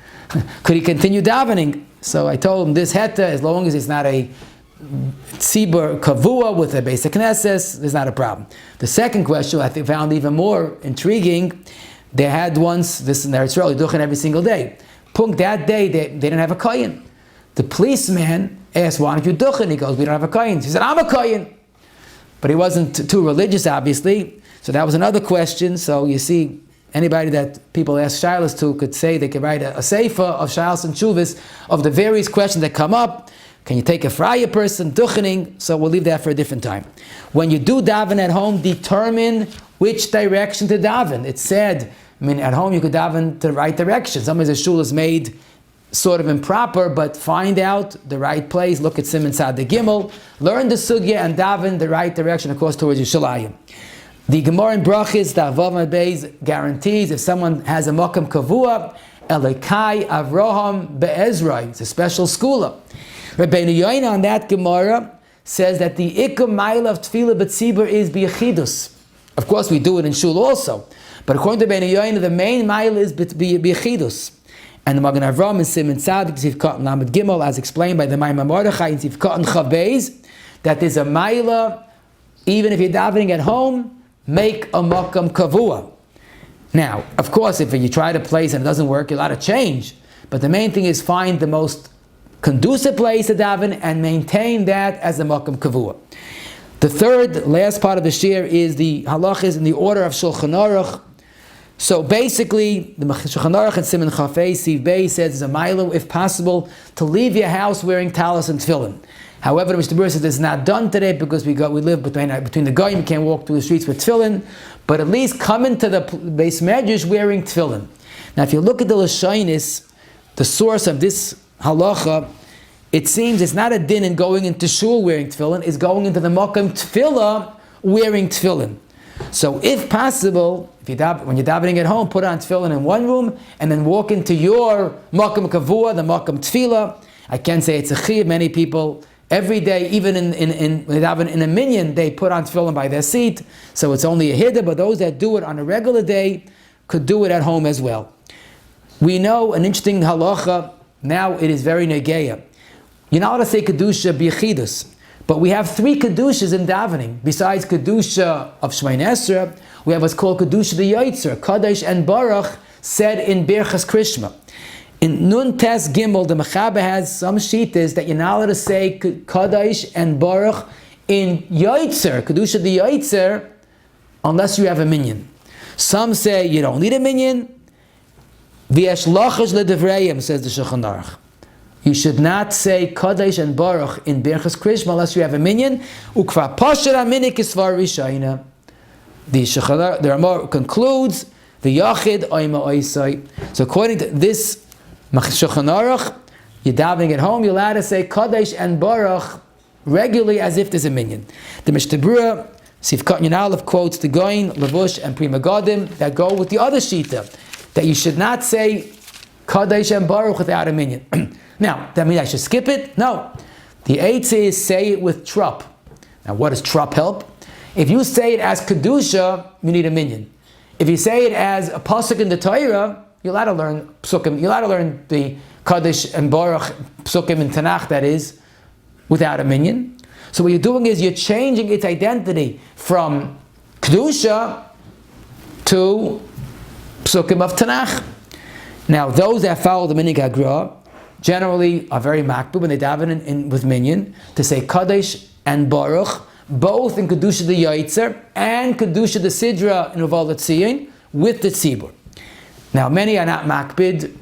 Could he continue davening? So I told him this heta, as long as it's not a tzibur kavua with a basic knesses, there's not a problem. The second question I think found even more intriguing. They had once this in Eretz Yisrael, duchen every single day. Punk that day they didn't have a kohen. The policeman asked, "Why don't you duchen?" He goes, "We don't have a kohen." He said, "I'm a kohen," but he wasn't too religious, obviously. So that was another question. So you see, anybody that people ask shilas to could say they could write a sefer of shilas and shuvas of the various questions that come up. Can you take a fryer person, duchening? So we'll leave that for a different time. When you do daven at home, determine which direction to daven. It's said, at home you could daven to the right direction. Sometimes the shul is made sort of improper, but find out the right place. Look at Siman Sad the Gimel. Learn the sugya and daven the right direction, of course, towards Yerushalayim. The Gemara in Brachis, the Avav Beis, guarantees if someone has a makam kavua, Elikai Avraham Be'ezrai. It's a special skula. Rabbi Yoina on that Gemara says that the ikam mile of tefillah b'tzibur is b'yechidus. Of course, we do it in shul also, But according to Ben Yoyin, the main mile is Beyechidus. And the Magen Avram in Siman Tzadik, Sivkot Lamed Gimel, as explained by the Maimon Mordechai in Sivkot and Chav Beis, that there's a mile, even if you're davening at home, make a makam kavua. Now, of course, if you try to place and it doesn't work, you're allowed to change. But the main thing is find the most conducive place to daven and maintain that as a makam kavua. The third, last part of the shir is the halachas in the order of Shulchan Aruch. So basically, the Shulchan Aruch and Siman Chafei Siv Bey says it's a milo, if possible, to leave your house wearing talis and tefillin. However, the Mishnah Berurah says it's not done today because we live between the goyim, you can't walk through the streets with tefillin, but at least come into the Beis Medrash wearing tefillin. Now, if you look at the Lashonis, the source of this halacha, it seems it's not a din in going into shul wearing tefillin, it's going into the makam tefillah wearing tefillin. So if possible, when you're davening at home, put on tefillin in one room and then walk into your makam kavua, the makam tefillah. I can say it's a chiyuv. Many people every day, even in a minyan, they put on tefillin by their seat. So it's only a hiddah, but those that do it on a regular day could do it at home as well. We know an interesting halacha. Now it is very negeya. You're not allowed to say kedusha b'yechidus. But we have three kedushas in davening. Besides kedusha of Shemay Esrei, we have what's called kedusha the Yaitzer, kaddish and baruch, said in Birchas Krishma. In Nun Tes Gimel, the Mechaber has some shittas that you're not allowed to say kaddish and baruch in Yaitzer, kedusha the Yaitzer, unless you have a minyan. Some say you don't need a minyan. V'yesh lachash ledevrayim, says the Shulchan Aruch. You should not say kaddish and baruch in Birchas Krishma unless you have a minyan. Ukva pasher aminik isvar rishayna. The Shulchan Aruch, the Ramah concludes the yachid oima oisai. So according to this Shulchan Aruch, you're davening at home, you're allowed to say kaddish and baruch regularly as if there's a minyan. The Mishnah Berurah, Sivkot Yud Aleph, quotes the Goin, Levush, and Pri Megadim that go with the other shita, that you should not say kaddish and baruch without a minyan. Now, that means I should skip it? No. The eitzah is say it with trup. Now, what does trup help? If you say it as kedusha, you need a minyan. If you say it as a pasuk in the Torah, you're allowed to learn psukim. You're allowed to learn the kaddish and baruch psukim in Tanakh, that is, without a minyan. So what you're doing is you're changing its identity from kedusha to psukim of Tanakh. Now, those that follow the minig hagra generally are very makbub when they daven in with minyan to say kaddish and baruch, both in kedusha the yaitzer and kedusha the sidra in uval tziyin with the tzibur. Now, many are not makbid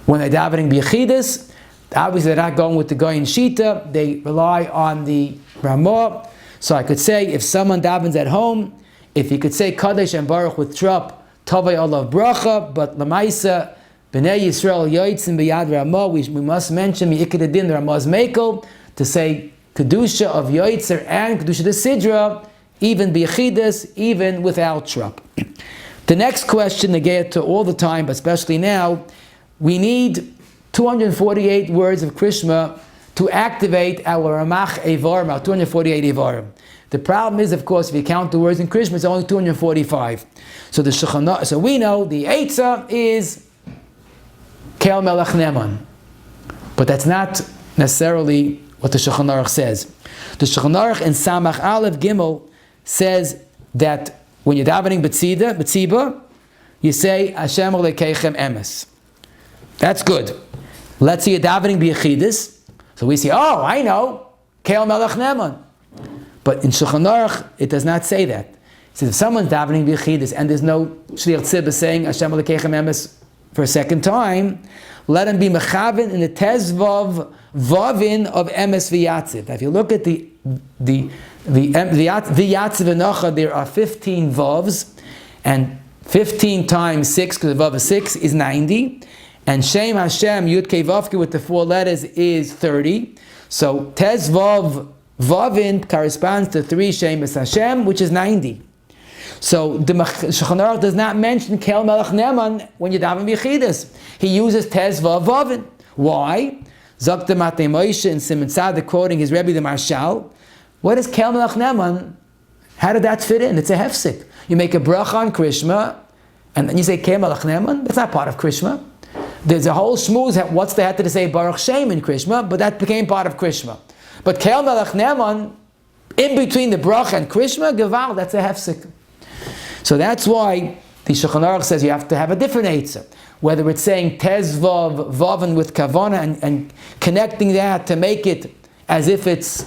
when they're davening b'yechidus. Obviously, they're not going with the goyin shita. They rely on the Ramah. So I could say, if someone davens at home, if he could say kaddish and baruch with trup, Tavai olav bracha, but lamaisa b'nei Yisrael yoitzim b'yad Ramah. We must mention mi'ikad adin the Ramah's mekel to say kedusha of yoitzer and kedusha the sidra, even b'yechidus, even without trup. The next question, again, to all the time, but especially now, we need 248 words of Krishma to activate our Ramach Evarim, our 248 Evarim. The problem is, of course, if you count the words in Krishma, it's only 245. So we know the Eitzah is Kel Melech Neman. But that's not necessarily what the Shulchan Aruch says. The Shulchan Aruch in Samach Aleph Gimel says that when you're davening B'tziba, you say Hashem Elokeichem Emes. That's good. Let's say you're davening B'yechidus. So we say, oh, I know, Kel Melech Neman. But in Shulchan Aruch, it does not say that. It says if someone's davening b'yechidus and there's no shliach tzibah saying Hashem Elokeichem Emes for a second time, let him be mechaven in the tezvav vavin of Emes v'yatziv. Now, if you look at the v'yatziv enocha, there are 15 vavs, and 15 times 6, because the vav is 6, is 90, and Shem Hashem Yud Kei Vavke with the 4 letters is 30. So tezvav Vavin corresponds to 3 Shemus Hashem, which is 90. So the Shulchan Aruch does not mention Kel Melech Neman when you daven b'yechidus. He uses Tez Vav Vavin. Why? Zakta Matei Moshe in Siman Tzadik quoting his Rebbe the Marshal. What is Kel Melech Neman? How did that fit in? It's a hefsek. You make a bracha on Krishma, and then you say Kel Melech Ne'eman, that's not part of Krishma. There's a whole shmooze, what's the heter to say Baruch Shem in Krishma, but that became part of Krishma. But Kel Melech Ne'eman, in between the Brach and Krishma, Geval, that's a hefsek. So that's why the Shulchan Aruch says you have to have a different Eitzah. Whether it's saying Tez Vav, Vav with Kavana, and connecting that to make it as if it's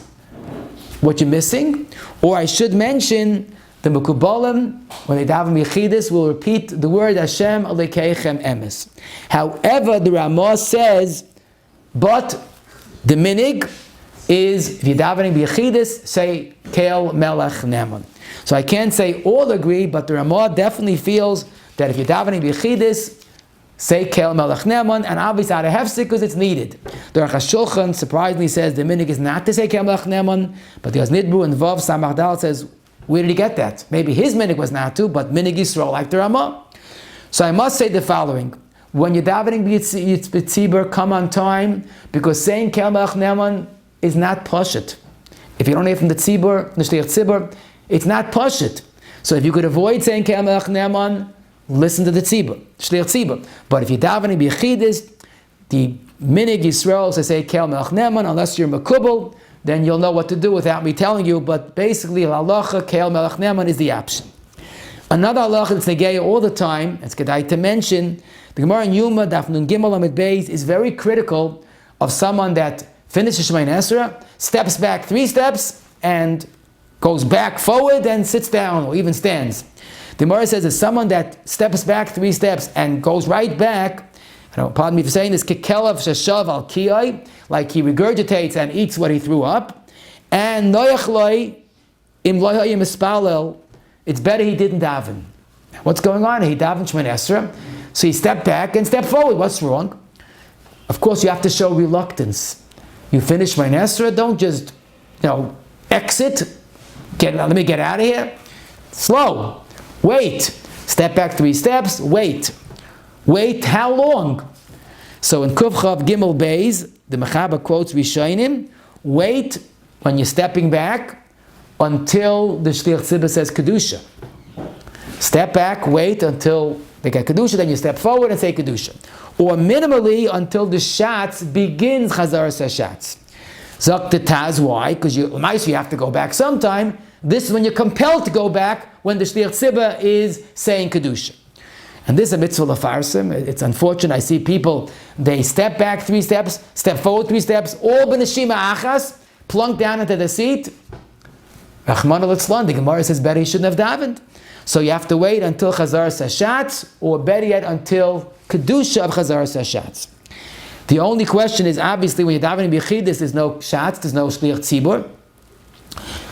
what you're missing, or I should mention the Mekubalim, when they daven Beyechidus, will repeat the word Hashem Alekeichem Emes. However, the Ramah says, but the minig is, if you're davening Beyechidus, say Kel Melech Ne'eman. So I can't say all agree, but the Ramah definitely feels that if you're davening Beyechidus, say Kel Melech Ne'eman, and obviously out of hefsek because it's needed. The Aruch HaShulchan surprisingly says the minig is not to say Kel Melech Ne'eman, but the Nidbu and Vav Samach Dal says, where did he get that? Maybe his minig was not to, but minig Yisrael like the Ramah. So I must say the following: when you're davening B'tzibur, come on time, because saying Kel Melech Ne'eman is not pashut. If you don't hear from the tzibur, the shliach tzibur, it's not pashut. So if you could avoid saying Kel Melech Ne'eman, listen to the tzibur, shliach tzibur. But if you're davening Beyechidus, the minig Yisrael to say Kel Melech Ne'eman, unless you're makubal, then you'll know what to do without me telling you. But basically, halacha Kel Melech Ne'eman is the option. Another halacha that's negeya all the time, it's kedai to mention, the Gemara in Yuma, Daf Nun Gimel Amid Beis, is very critical of someone that finishes Shemoneh Esrei, steps back 3 steps, and goes back forward and sits down, or even stands. The Gemara says that someone that steps back 3 steps and goes right back, pardon me for saying this, kikelav sheshav al kiyai, like he regurgitates and eats what he threw up, and noyach loy im lo hayim mispalel, it's better he didn't daven. What's going on? He davened Shemoneh Esrei, so he stepped back and stepped forward. What's wrong? Of course, you have to show reluctance. You finish Shemoneh Esrei, don't just, exit. Let me get out of here. Slow. Wait. Step back 3 steps. Wait. Wait. How long? So in Kuf Chav Gimel Beis, the Mechaber quotes Rishonim. Wait when you're stepping back until the Shliach Tzibur says Kedusha. Step back. Wait until they get Kedusha. Then you step forward and say Kedusha. Or minimally until the Shatz begins Chazaras HaShatz. Zok the Taz, why? Because you have to go back sometime. This is when you're compelled to go back when the Shliach Tzibur is saying Kedusha. And this is a mitzvah lefarsim. It's unfortunate. I see people, they step back 3 steps, step forward 3 steps, all b'neshima achas, plunk down into the seat. Rachmana litzlan, the Gemara says better he shouldn't have davened. So you have to wait until Chazaras HaShatz, or better yet, until Kedusha of Chazaras HaShatz. The only question is, obviously, when you're davening Beyechidus, there's no Shatz, there's no Shliach Tzibur.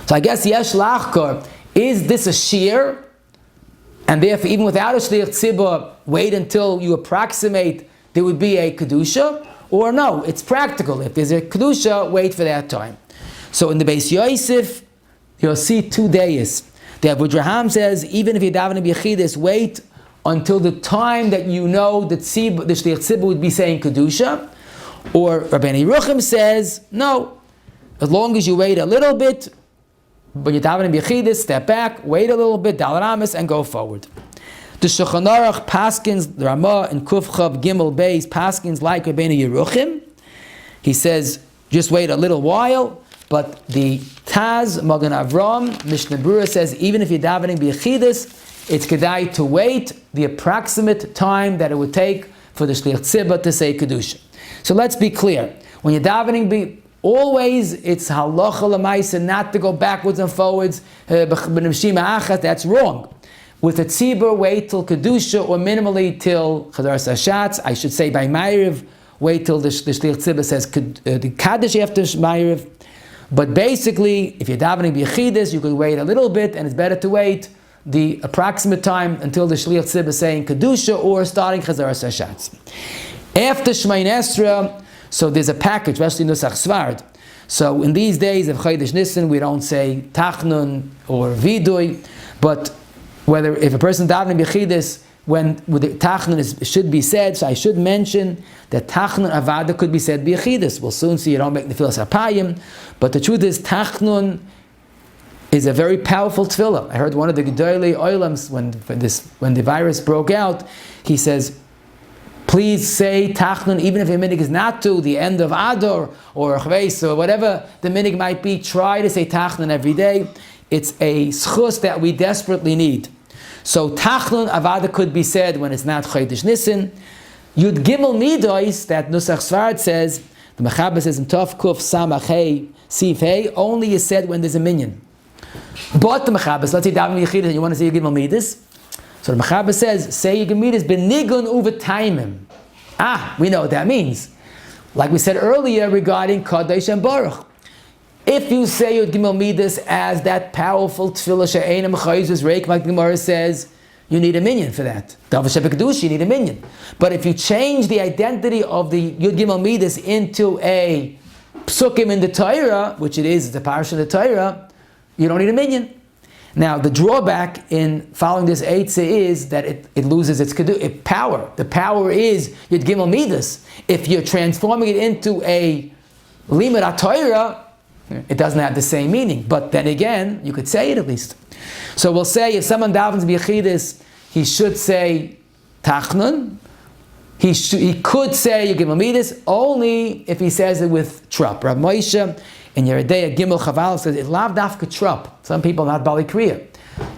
So I guess Yesh Lachkor, is this a shear? And therefore, even without a Shliach Tzibur, wait until you approximate there would be a Kedusha? Or no, it's practical. If there's a Kedusha, wait for that time. So in the Beis Yosef, you'll see 2 days. The Avudraham says, even if you're davening Beyechidus, wait until the time that you know that the Shliach Tzibur would be saying Kedusha. Or Rabbeinu Yeruchim says, no, as long as you wait a little bit, but you're davening Beyechidus, step back, wait a little bit, Dal Ramis, and go forward. The Shulchan Aruch paskins, the Ramah and Kuf Chav Gimel Beis paskins like Rabbeinu Yeruchim. He says, just wait a little while. But the Taz, Magen Avram, Mishnah Berurah says, even if you're davening Beyechidus, it's kedai to wait the approximate time that it would take for the Shliach Tzibur to say Kedusha. So let's be clear. When you're davening, always it's halacha l'maisa not to go backwards and forwards, that's wrong. With a Tzibur, wait till Kedusha, or minimally till Chazaras HaShatz. I should say by Ma'ariv, wait till the Shliach Tzibur says the kaddish after Ma'ariv. But basically, if you're davening Beyechidus, you could wait a little bit, and it's better to wait the approximate time until the Shliach Tzibur is saying Kedusha or starting Chazaras HaShatz. After Shemoneh Esrei, so there's a package, especially Nusach Svard. So in these days of Chodesh Nisan, we don't say Tachnun or Vidui, but whether if a person davening Beyechidus, when with the Tachnun should be said, so I should mention that Tachnun Avada could be said Beyechidus. We'll soon see you don't make Nefilas HaPayim, but the truth is Tachnun is a very powerful tefillah. I heard one of the Gedolei Oilams, when the virus broke out, he says, please say Tachnun, even if your minig is not to the end of Adar or Chveis or whatever the minig might be, try to say Tachnun every day. It's a schus that we desperately need. So Tachnun Avada could be said when it's not Chodesh Nisan. Yud Gimel Midos, that Nusach Svard says, the Mechaber says in Tov Kuf Samach Hey Sif Hey, only is said when there's a minyan. But the Mechaber, let's say Daven Beyechidus, and you want to say Yud Gimel Midos. So the Mechaber says, say Yud Gimel Midos benigun uva taimim. We know what that means. Like we said earlier regarding kaddish and baruch. If you say Yud Gimel Midos as that powerful tefillah she'einam chayzus reik, like the Gemara says, you need a minyan for that. Daven Beyechidus, you need a minyan. But if you change the identity of the Yud Gimel Midos into a psukim in the Torah, which it is, the parasha of the Torah, you don't need a minyan. Now, the drawback in following this eitzah is that it loses its power. The power is Yud Gimel Midos. If you're transforming it into a limud HaTorah, it doesn't have the same meaning. But then again, you could say it at least. So we'll say if someone davens Beyechidus, he should say Tachnun. He could say Yud Gimel Midos only if he says it with trup. Rav Moshe in Yeridei Gimel Chaval says it's lav dafka trup. Some people not Bali Kriya.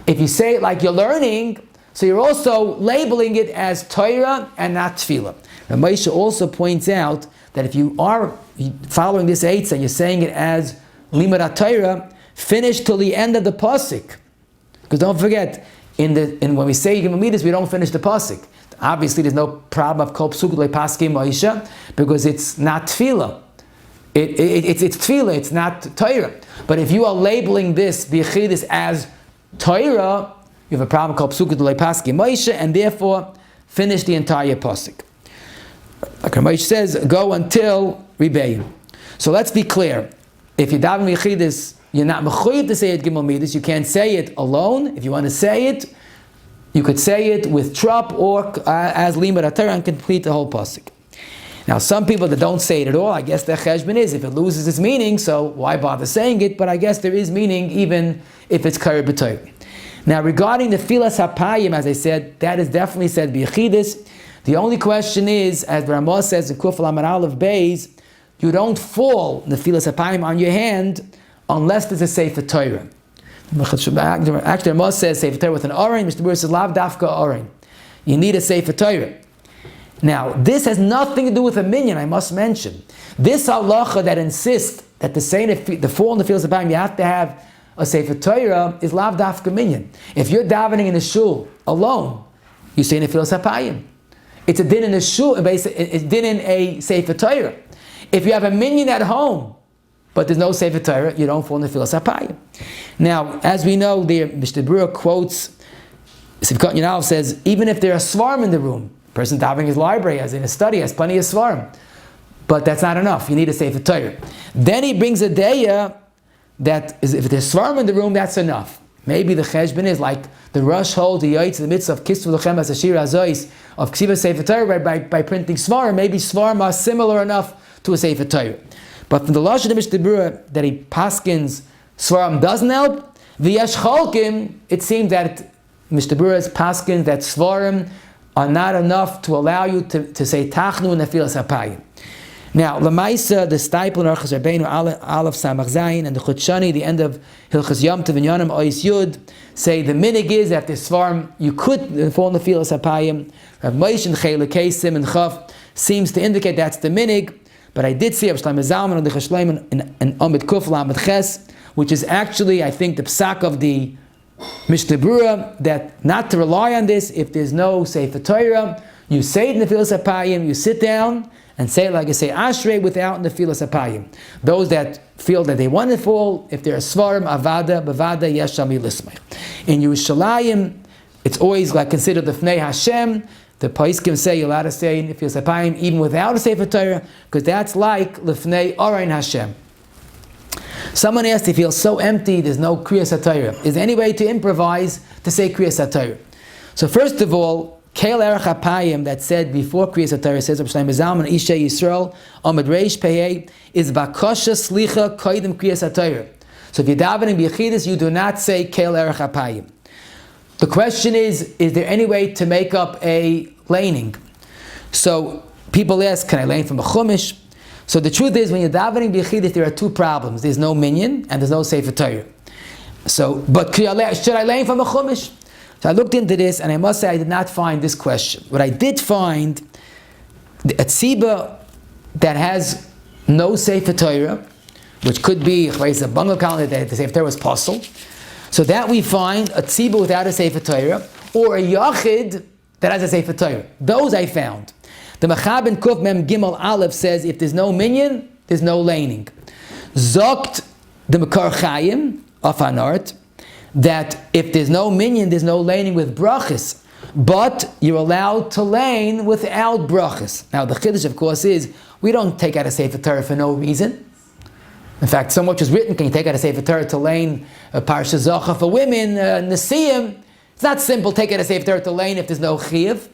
If you say it like you're learning, so you're also labeling it as Torah and not Tefillah. Rav Moshe also points out that if you are following this eitzah and you're saying it as Limud HaTorah, finish till the end of the pasuk. Because don't forget, when we say Yud Gimel Midos, we don't finish the pasuk. Obviously, there's no problem of kol psuk le'paskim Moshe because it's not tefillah. It's tefillah. It's not Torah. But if you are labeling this Beyechidus as Torah, you have a problem kol psuk le'paskim Moshe, and therefore finish the entire pasuk. Like Moshe says, go until Rebbein. So let's be clear. If you daven Beyechidus, you're not mechuyev to say it Gimel Midos. You can't say it alone. If you want to say it, you could say it with trup or as limud HaTorah and complete the whole pasuk. Now, some people that don't say it at all, I guess their cheshbon is if it loses its meaning, so why bother saying it? But I guess there is meaning even if it's kareh b'Torah. Now, regarding the filas hapayim, as I said, that is definitely said Beyechidus. The only question is, as Ramah says in Kuf Lamed Aleph Beis, you don't fall the filas hapayim on your hand unless there's a sefer Torah. Actually, Ramah says sefer Torah with an oren. Mr. Burr says lav dafka oren. You need a sefer Torah. Now, this has nothing to do with a minyan. I must mention this halacha that insists that the fall in the filas hapayim you have to have a sefer Torah is lav dafka minyan. If you're davening in a shul alone, you say in the filas hapayim. It's a din in a shul. It's din in a sefer Torah. If you have a minyan at home, but there's no sefer Torah, you don't fall in the filas hapayim. Now, as we know, Mr. Brewer quotes, Sivkot Yinav says, even if there are svarim in the room, person davening his library, as in his study, has plenty of svarim, but that's not enough. You need a sefer Torah. Then he brings a daya that is, if there's svarim in the room, that's enough. Maybe the cheshbon is like the Rosh holds the yaitz in the midst of kisvu lechem as a shir azois of ksiva sefer Torah by printing svarim. Maybe svarim are similar enough to a sefer Torah. But from the lashon of Mr. Brewer that he paskins svarim doesn't help, v'yesh cholkim, it seems that Mr. Brewer's paskins that svarim are not enough to allow you to say tachnu in the filas hapayim. Now, Lamaisa, the Stipel in Archas Rabbeinu, Aleph Samach Zayin, and the Chutshani, the end of Hilchas Yom Tov and Yonim Ois Yud, say the minig is that this farm you could fall in the filas hapayim. Rav Moshe and Chele Kesim and Chaf seems to indicate that's the minig, but I did see Rav Shlomo Zalman and the Chashleim and Amid Kuf Lamed Ches, which is actually, I think, the psak of the Mishnah Berurah, that not to rely on this if there's no Sefer Torah, you say it in the filas hapayim, you sit down and say it like you say Ashrei without in the filas hapayim. Those that feel that they want to fall, if they're svarim, avada, bavada, yeshami lismay. In Yerushalayim, it's always like considered the Fnei Hashem. The Paiskim say you're allowed to say in the filas hapayim even without a Sefer Torah, because that's like Lefnei Orain Hashem. Someone asked, if he feels so empty, there's no Kriyas HaTorah. Is there any way to improvise to say Kriyas HaTorah? So first of all, Keil Erech HaPayim that said before Kriyas HaTorah says Rav Shlomo Zalman Ishay Yisrael Amud Reish Pehei is Bakosha Slicha Koidim Kriyas HaTorah. So if you're davening Beyechidus, you do not say Kel Erech Apayim. The question is there any way to make up a laning? So people ask, can I lane from a chumash? So the truth is, when you're davening Beyechidus, there are two problems. There's no minyan and there's no Sefer Torah. So, but should I lane from a chumash? So I looked into this, and I must say I did not find this question. What I did find, a tzibah that has no Sefer Torah, which could be a bungalow calendar that the Sefer Torah was possible. So that we find a tzibah without a Sefer Torah, or a yachid that has a Sefer Torah. Those I found. The Mechaben Kuf Mem Gimel Aleph says if there's no minyan, there's no laning. Zokt the Mekar Chayim of Anart, that if there's no minyan, there's no laning with brachas, but you're allowed to lane without brachas. Now the chiddush, of course, is we don't take out a Sefer Torah for no reason. In fact, so much is written, can you take out a Sefer Torah to lane a Parsha Zocha for women, Nesiyim? It's not simple, take out a Sefer Torah to lane if there's no chiyuv.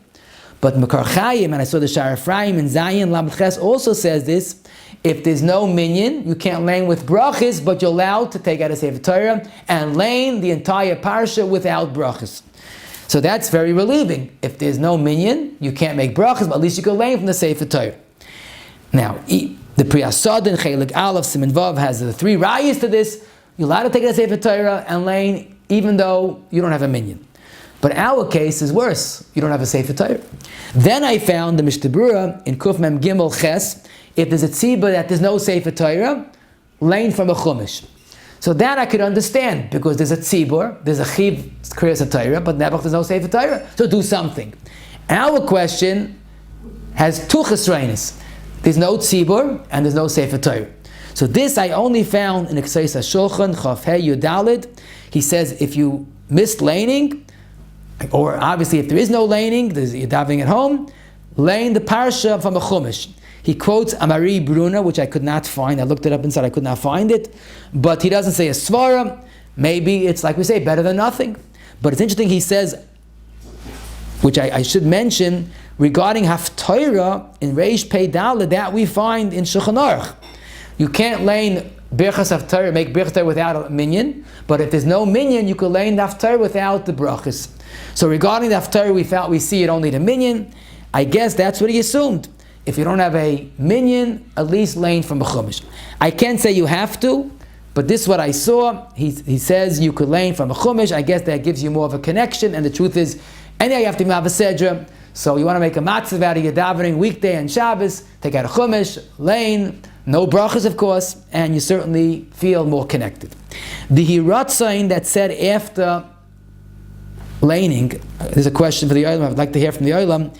But Mekar Chayim, and I saw the Shar Ephraim and Zayin Lamed Ches also says this, if there's no minyan, you can't lane with brachas, but you're allowed to take out a Sefer Torah and lane the entire Parsha without brachas. So that's very relieving. If there's no minyan, you can't make brachas, but at least you can lane from the Sefer Torah. Now, the Pri Hasadin, Chelik Aleph, Siman Vav has the three rayas to this. You're allowed to take a Sefer Torah and lane even though you don't have a minyan. But our case is worse. You don't have a Sefer Torah. Then I found the Mishnah Berurah in Kuf Mem Gimel Ches, if there's a tzibah that there's no Sefer Torah, lane from a chumash. So that I could understand, because there's a tzibur, there's a chiv kriyas Torah, but never there's no Sefer Torah, so do something. Our question has two chesronos. There's no tzibur and there's no Sefer Torah. So this I only found in Ksais HaShulchan, Chaf Hey Yudalid. He says if you missed laning, or obviously if there is no laning, you're davening at home, lane the parsha from a chumash. He quotes Amari Bruna, which I could not find. I looked it up inside, I could not find it. But he doesn't say a svara. Maybe it's, like we say, better than nothing. But it's interesting, he says, which I should mention, regarding Haftorah in Reish Pei Daled, that we find in Shulchan Aruch. You can't lane Birchas Haftorah, make Birchas Haftorah without a minyan, but if there's no minyan, you could lane the Haftorah without the brachas. So regarding the Haftorah, we see it only the minyan. I guess that's what he assumed. If you don't have a minyan, at least lane from a chumash. I can't say you have to, but this is what I saw. He says you could lane from a chumash. I guess that gives you more of a connection, and the truth is, anyhow you have to have a sedra. So you want to make a matzav out of your davening weekday and Shabbos, take out a chumash, lane, no brachas of course, and you certainly feel more connected. The hiratzain that said after laning, there's a question for the Olam, I'd like to hear from the Olam.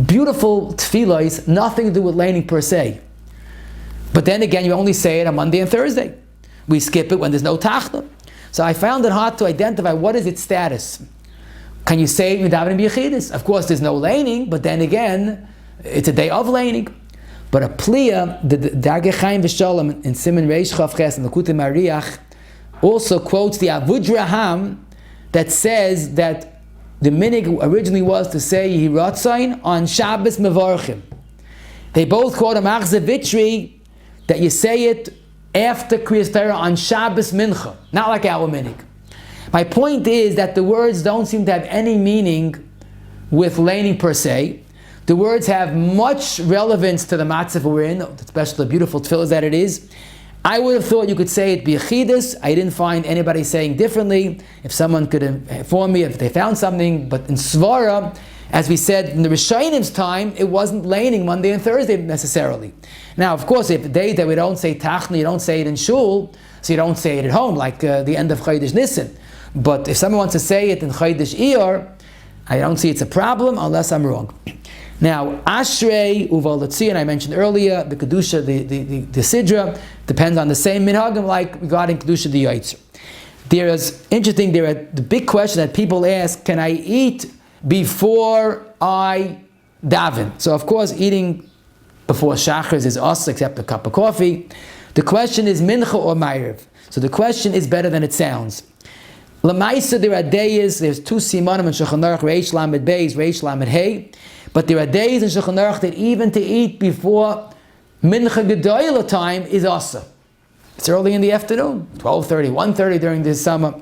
Beautiful tefillah, nothing to do with laning per se. But then again, you only say it on Monday and Thursday. We skip it when there's no tachna. So I found it hard to identify what is its status. Can you say it in Daven Beyechidus? Of course, there's no laning, but then again, it's a day of laning. But a pliya, the Dargei Chaim V'Shalom in Siman Reish Chav Ches and the Likutei Mariach also quotes the Avudraham that says that the minig originally was to say Yiratzain on Shabbos Mevarchim. They both quote a Machzeh Vitri that you say it after Kriyas Torah on Shabbos Mincha, not like our minig. My point is that the words don't seem to have any meaning with laning per se. The words have much relevance to the matzah we're in, especially the beautiful tefillah that it is. I would have thought you could say it Beyechidus. I didn't find anybody saying differently. If someone could inform me if they found something, but in Svara, as we said in the Rishonim time, it wasn't laning Monday and Thursday necessarily. Now, of course, if days that we don't say Tachna, you don't say it in Shul, so you don't say it at home, like the end of Chodesh Nisan. But if someone wants to say it in Chodesh Iyar, I don't see it's a problem unless I'm wrong. Now, Ashrei Uval Latzi, and I mentioned earlier, the Kedusha, the Sidra, depends on the same minhagim like regarding Kedusha the Yaitzer. The big question that people ask, can I eat before I daven? So of course, eating before Shachris is us, except a cup of coffee. The question is Mincha or Ma'ariv. So the question is better than it sounds. Lamaisa, there are days, there's two simanim in Shulchan Aruch, Reish Lamed Beis, Reish Lamed Hey. But there are days in Shulchan Aruch that even to eat before Mincha Gedoyla time is asa. It's early in the afternoon, 12:30, 1:30 during this summer,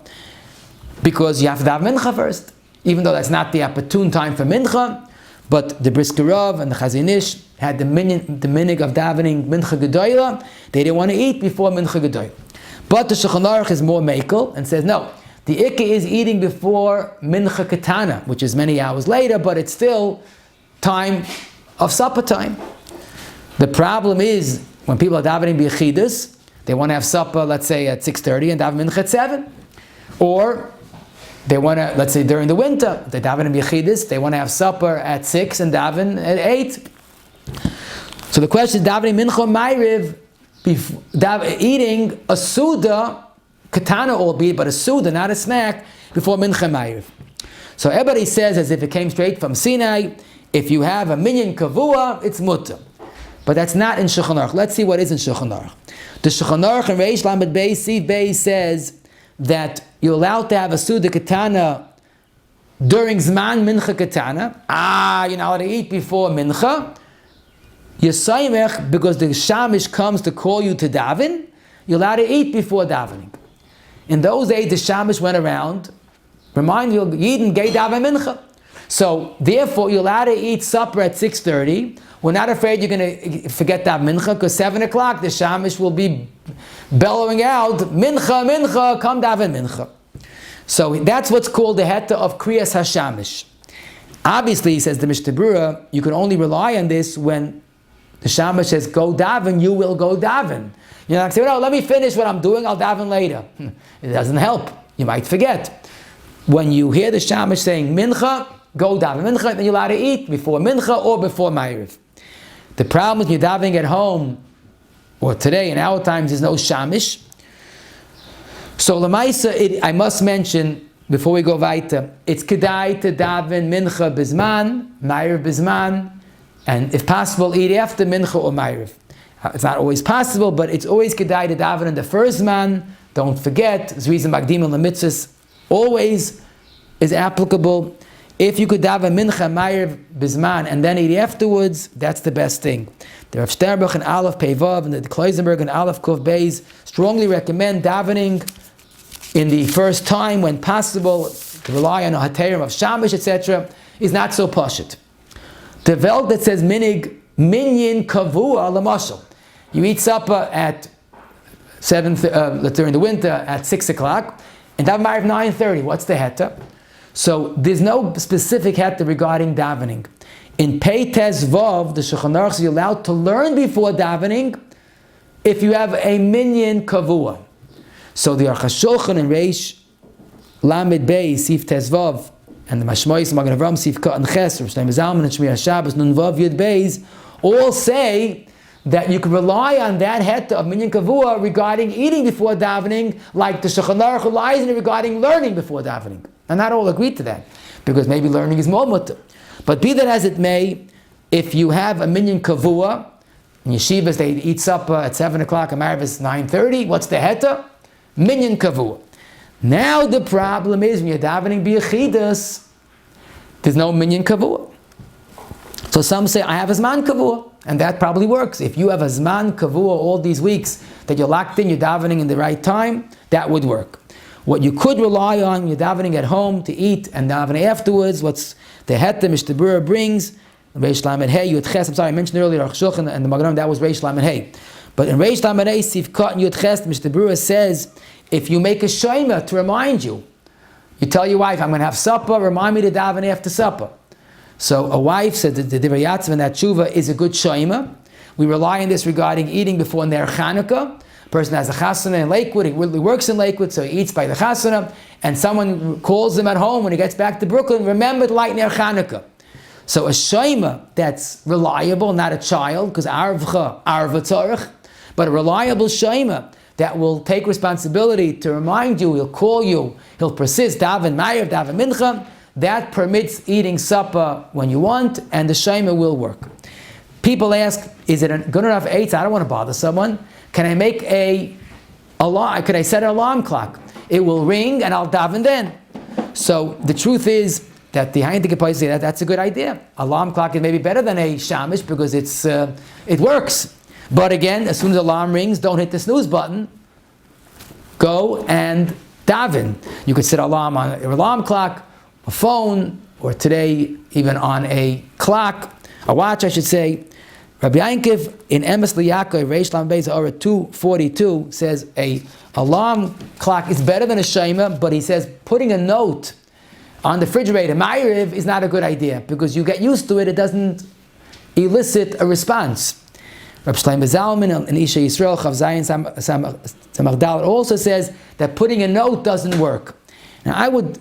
because you have to have mincha first, even though that's not the opportune time for mincha. But the Brisker Rav and the Chazon Ish had the minig of davening mincha gedoyla. They didn't want to eat before mincha gedoyla. But the Shulchan Aruch is more mekel and says no. The ikka is eating before mincha katana, which is many hours later, but it's still time of supper time. The problem is when people are davening beyechidus, they want to have supper, let's say at 6:30 and daven mincha at 7, or they want to, let's say during the winter, they daven in beyechidus, they want to have supper at 6 and daven at 8. So the question is davening mincha ma'ariv, eating a suda, katana albeit, but a suda, not a snack, before mincha ma'ariv. So everybody says, as if it came straight from Sinai, if you have a minyan kavua, it's mutter. But that's not in Shulchan Aruch. Let's see what is in Shulchan Aruch. The Shulchan Aruch in Reish Lamed Beis Siv Beis says that you're allowed to have a suda katana during Zman mincha katana. You're not allowed to eat before mincha. You're saimech because the shamish comes to call you to daven. You're allowed to eat before davening. In those days, the shamish went around. Remind you, Yidden gay daven mincha. So therefore, you're allowed to eat supper at 6:30. We're not afraid you're going to forget that mincha, because 7 o'clock the shamish will be bellowing out, mincha, mincha, come daven mincha. So that's what's called the heta of kriyas hashamish. Obviously, says the Mishnah Berurah, you can only rely on this when the shamish says go daven, you will go daven. You're not saying, let me finish what I'm doing, I'll daven later. It doesn't help. You might forget. When you hear the shamish saying mincha, go daven mincha, then you're allowed to eat before mincha or before ma'ariv. The problem with you davening at home, or today in our times, there's no shamish. So lemaisa, I must mention before we go weiter, it's kedai to daven mincha bizman, ma'ariv bizman, and if possible, eat after mincha or ma'ariv. It's not always possible, but it's always kedai to daven in the first man. Don't forget, zrizim magdim and lemitzvahs always is applicable. If you could daven mincha ma'ariv bizman and then eat afterwards, that's the best thing. The Rav Sternberg and Aleph Peivav and the Kloisenberg and Aleph Kuf Beis strongly recommend davening in the first time when possible, to rely on a haterim of shamish, etc., is not so pashut. The Velt that says minyan kavua lamashal, you eat supper at 7 during the winter at 6 o'clock, and daven ma'ariv 9:30. What's the heta? So there's no specific heta regarding davening. In Pei Tes Vav, the Shulchan Aruch says you're allowed to learn before davening if you have a minyan kavua. So the Aruch HaShulchan in Reish Lamed Beis Sif Tes Vav and the Mashmois Magen Avram Sif Ka and Ches, Rosh Hashanah Zalman and Shmir HaShabbos Nun Vav Yud Beis all say that you can rely on that heta of minyan kavua regarding eating before davening, like the Shulchan Aruch relies on it regarding learning before davening. And not all agree to that, because maybe learning is more mutter. But be that as it may, if you have a minyan kavua, in yeshivas they eat supper at 7 o'clock, and ma'ariv is 9:30, what's the heta? Minyan kavua. Now the problem is, when you're davening beyechidus, there's no minyan kavua. So some say, I have a zman kavua, and that probably works. If you have a zman kavua all these weeks, that you're locked in, you're davening in the right time, that would work. What you could rely on when you're davening at home to eat and davening afterwards, what's the heta Mishnah Berurah brings, Reish Lamed Hey, Yud Ches, I'm sorry, I mentioned earlier, Aruch Shulchan and the Magen Avram, that was Reish Lamed Hey. But in Reish Lamed Hey, Sif Kat and Yud Ches, Mishnah Berurah says, if you make a shema to remind you, you tell your wife, I'm going to have supper, remind me to daven after supper. So a wife said that the Divrei Yatzav and that tshuva is a good shema. We rely on this regarding eating before Ner Chanukah. Person has a chasana in Lakewood, he really works in Lakewood, so he eats by the chasana, and someone calls him at home when he gets back to Brooklyn, remember to light Ner Chanukah. So a shema that's reliable, not a child, because arvcha, arva tzarech, but a reliable shema that will take responsibility to remind you, he'll call you, he'll persist, daven ma'ariv, daven mincha, that permits eating supper when you want, and the shema will work. People ask, is it a good enough eitz? I don't want to bother someone. Can I make could I set an alarm clock? It will ring and I'll daven then. So the truth is that the Heintige say that that's a good idea. Alarm clock is maybe better than a shamish because it works. But again, as soon as the alarm rings, don't hit the snooze button. go and daven. You could set an alarm on an alarm clock, a phone, or today even on a clock, a watch I should say. Rabbi Yankov in Emes Liyakov, Reish Lam Beis Ha'ora 242 says a alarm clock is better than a shema, but he says putting a note on the refrigerator, Ma'ariv, is not a good idea because you get used to it, it doesn't elicit a response. Rabbi Shlomo Zalman in Isha Yisrael, Chav Zayin Samach Dalet also says that putting a note doesn't work. Now I would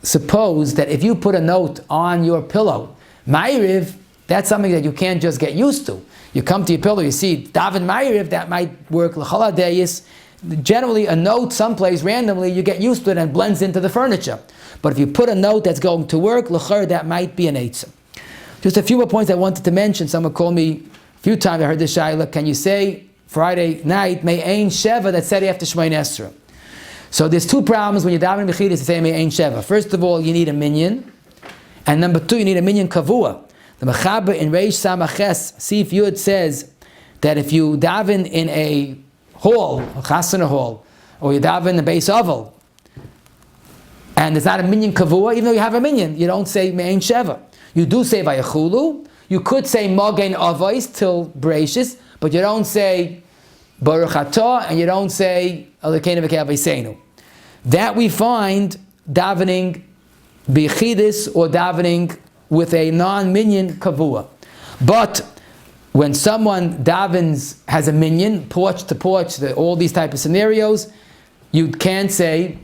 suppose that if you put a note on your pillow, Ma'ariv, that's something that you can't just get used to. You come to your pillow, you see Daven Ma'ariv, that might work l'chol hadayis. Generally, a note someplace randomly, you get used to it and it blends into the furniture. But if you put a note that's going to work, l'chor, that might be an eitzah. Just a few more points I wanted to mention. Someone called me a few times, I heard this shayla, can you say Friday night, Me'ein Sheva, that's said after Shemona Esrei? So there's two problems when you're davening bechidus to say Me'ein Sheva. First of all, you need a minyan. And number two, you need a minyan kavua. The Mechaber in Reish Samaches, Sif Yud says that if you daven in a hall, a chasana hall, or you daven in a Beis Oval, and there's not a minyan kavua, even though you have a minyan, you don't say Me'ein Sheva. You do say Vayachulu. You could say Mogen Avos till Bereshis, but you don't say Baruch Atah, and you don't say Elokeinu v'Kei Avosenu. That we find davening Beyechidus or davening with a non-minyan kavua. But when someone davens, has a minyan, porch to porch, all these type of scenarios, you can't say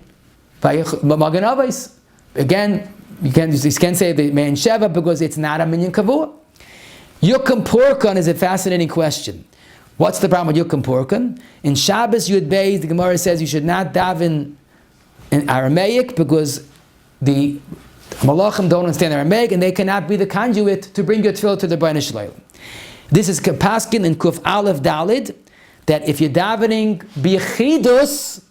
Mogen Avos. Again, you can't say the Me'ein Sheva because it's not a minyan kavua. Yukum Purkan is a fascinating question. What's the problem with Yukum Purkan? In Shabbos Yud Beis, the Gemara says you should not daven in Aramaic because the Malachim don't understand Aramaic and they cannot be the conduit to bring your tefillah to the Bnei Shloim. This is Kapaskin in Kuf Aleph Dalid, that if you're davening Beyechidus,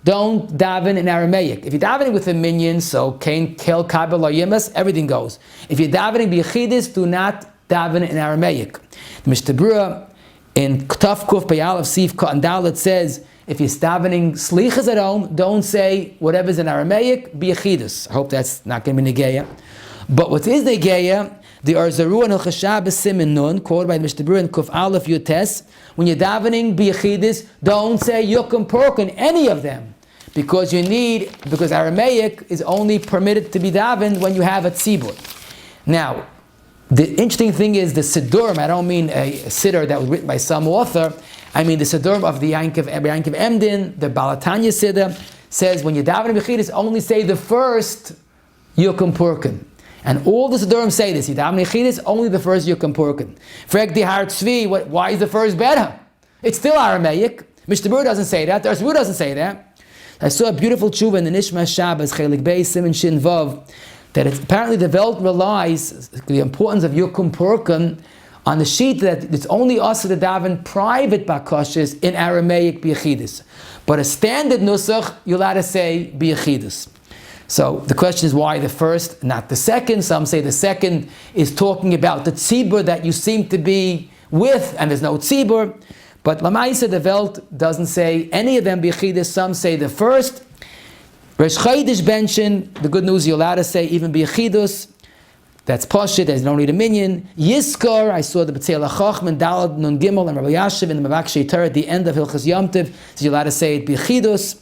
don't daven in Aramaic. If you're davening with a minyan, so Kain, Kel, Kabel, or Yemas, everything goes. If you're davening Beyechidus, do not daven in Aramaic. The Mishnah Berurah in Ktaf Kuf Peyalav Sif Katan Dalet says, if you're davening Slichas at home, don't say whatever's in Aramaic, Beyechidus. I hope that's not going to be Negeya. But what is Negeya, the Arzaru and Hilchos Shabbos Siman Nun, quoted by the Mishnah Berurah in Kuf Aleph Yutes, when you're davening Beyechidus, don't say Yukum Purkan, any of them. Because Aramaic is only permitted to be davened when you have a tzibur. Now, the interesting thing is the Siddurim, I don't mean a siddur that was written by some author, I mean the Siddurim of the Yankov Emdin, the Balatanya Siddur, says when you're davening Bechidus, only say the first Yukum Purkan. And all the Siddurim say this, you davening Bechidus, only the first Yukum Purkan. Frag di Har Tzvi, why is the first better? It's still Aramaic. Mishnah Berurah doesn't say that, the Arzaru doesn't say that. I saw a beautiful tshuva in the Nishma Shabbos, Chelik Beis, Siman Shin Vav, that apparently the Welt relies the importance of Yukum Purkan on the sheet that it's only us to daven private bakashas in Aramaic Beyechidus. But a standard nusach, you're allowed to say Beyechidus. So the question is why the first, not the second? Some say the second is talking about the tzibur that you seem to be with, and there's no tzibur. But Lamaisa, the Welt doesn't say any of them Beyechidus. Some say the first. Resh Chodesh Benshin, the good news, you're allowed to say even Beyechidus. That's Pashit, there's no need a minyan. Yiskar, I saw the B'tzeil HaChachman, Dalad, Nun Gimel, and Rabbi Yashiv in the Mavak Sheitar at the end of Hilchos Yom Tov, so you're allowed to say it Beyechidus.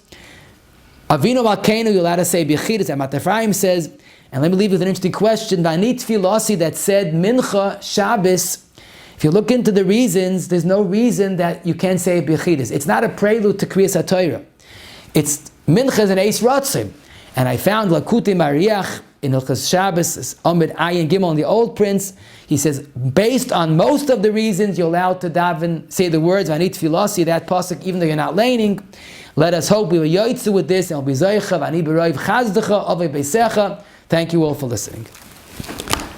Avinu Malkeinu, you're allowed to say Beyechidus. And Mat Ephraim says, and let me leave with an interesting question, Vanit Filasi that said Mincha, Shabbos. If you look into the reasons, there's no reason that you can't say Beyechidus. It's not a prelude to Kriyas HaTorah. It's Mincha is an Eis Ratzim. And I found Lakutei Mariach in Hilchos Shabbos, Amid Ayin Gimel, in the Old Prince. He says, based on most of the reasons you're allowed to daven, say the words, Vanit Filasi, that pasuk, even though you're not laning. Let us hope we will yoitzu with this, and we'll be Zaycha, Vani B'Roiv Chazdecha, Avei Beisecha. Thank you all for listening.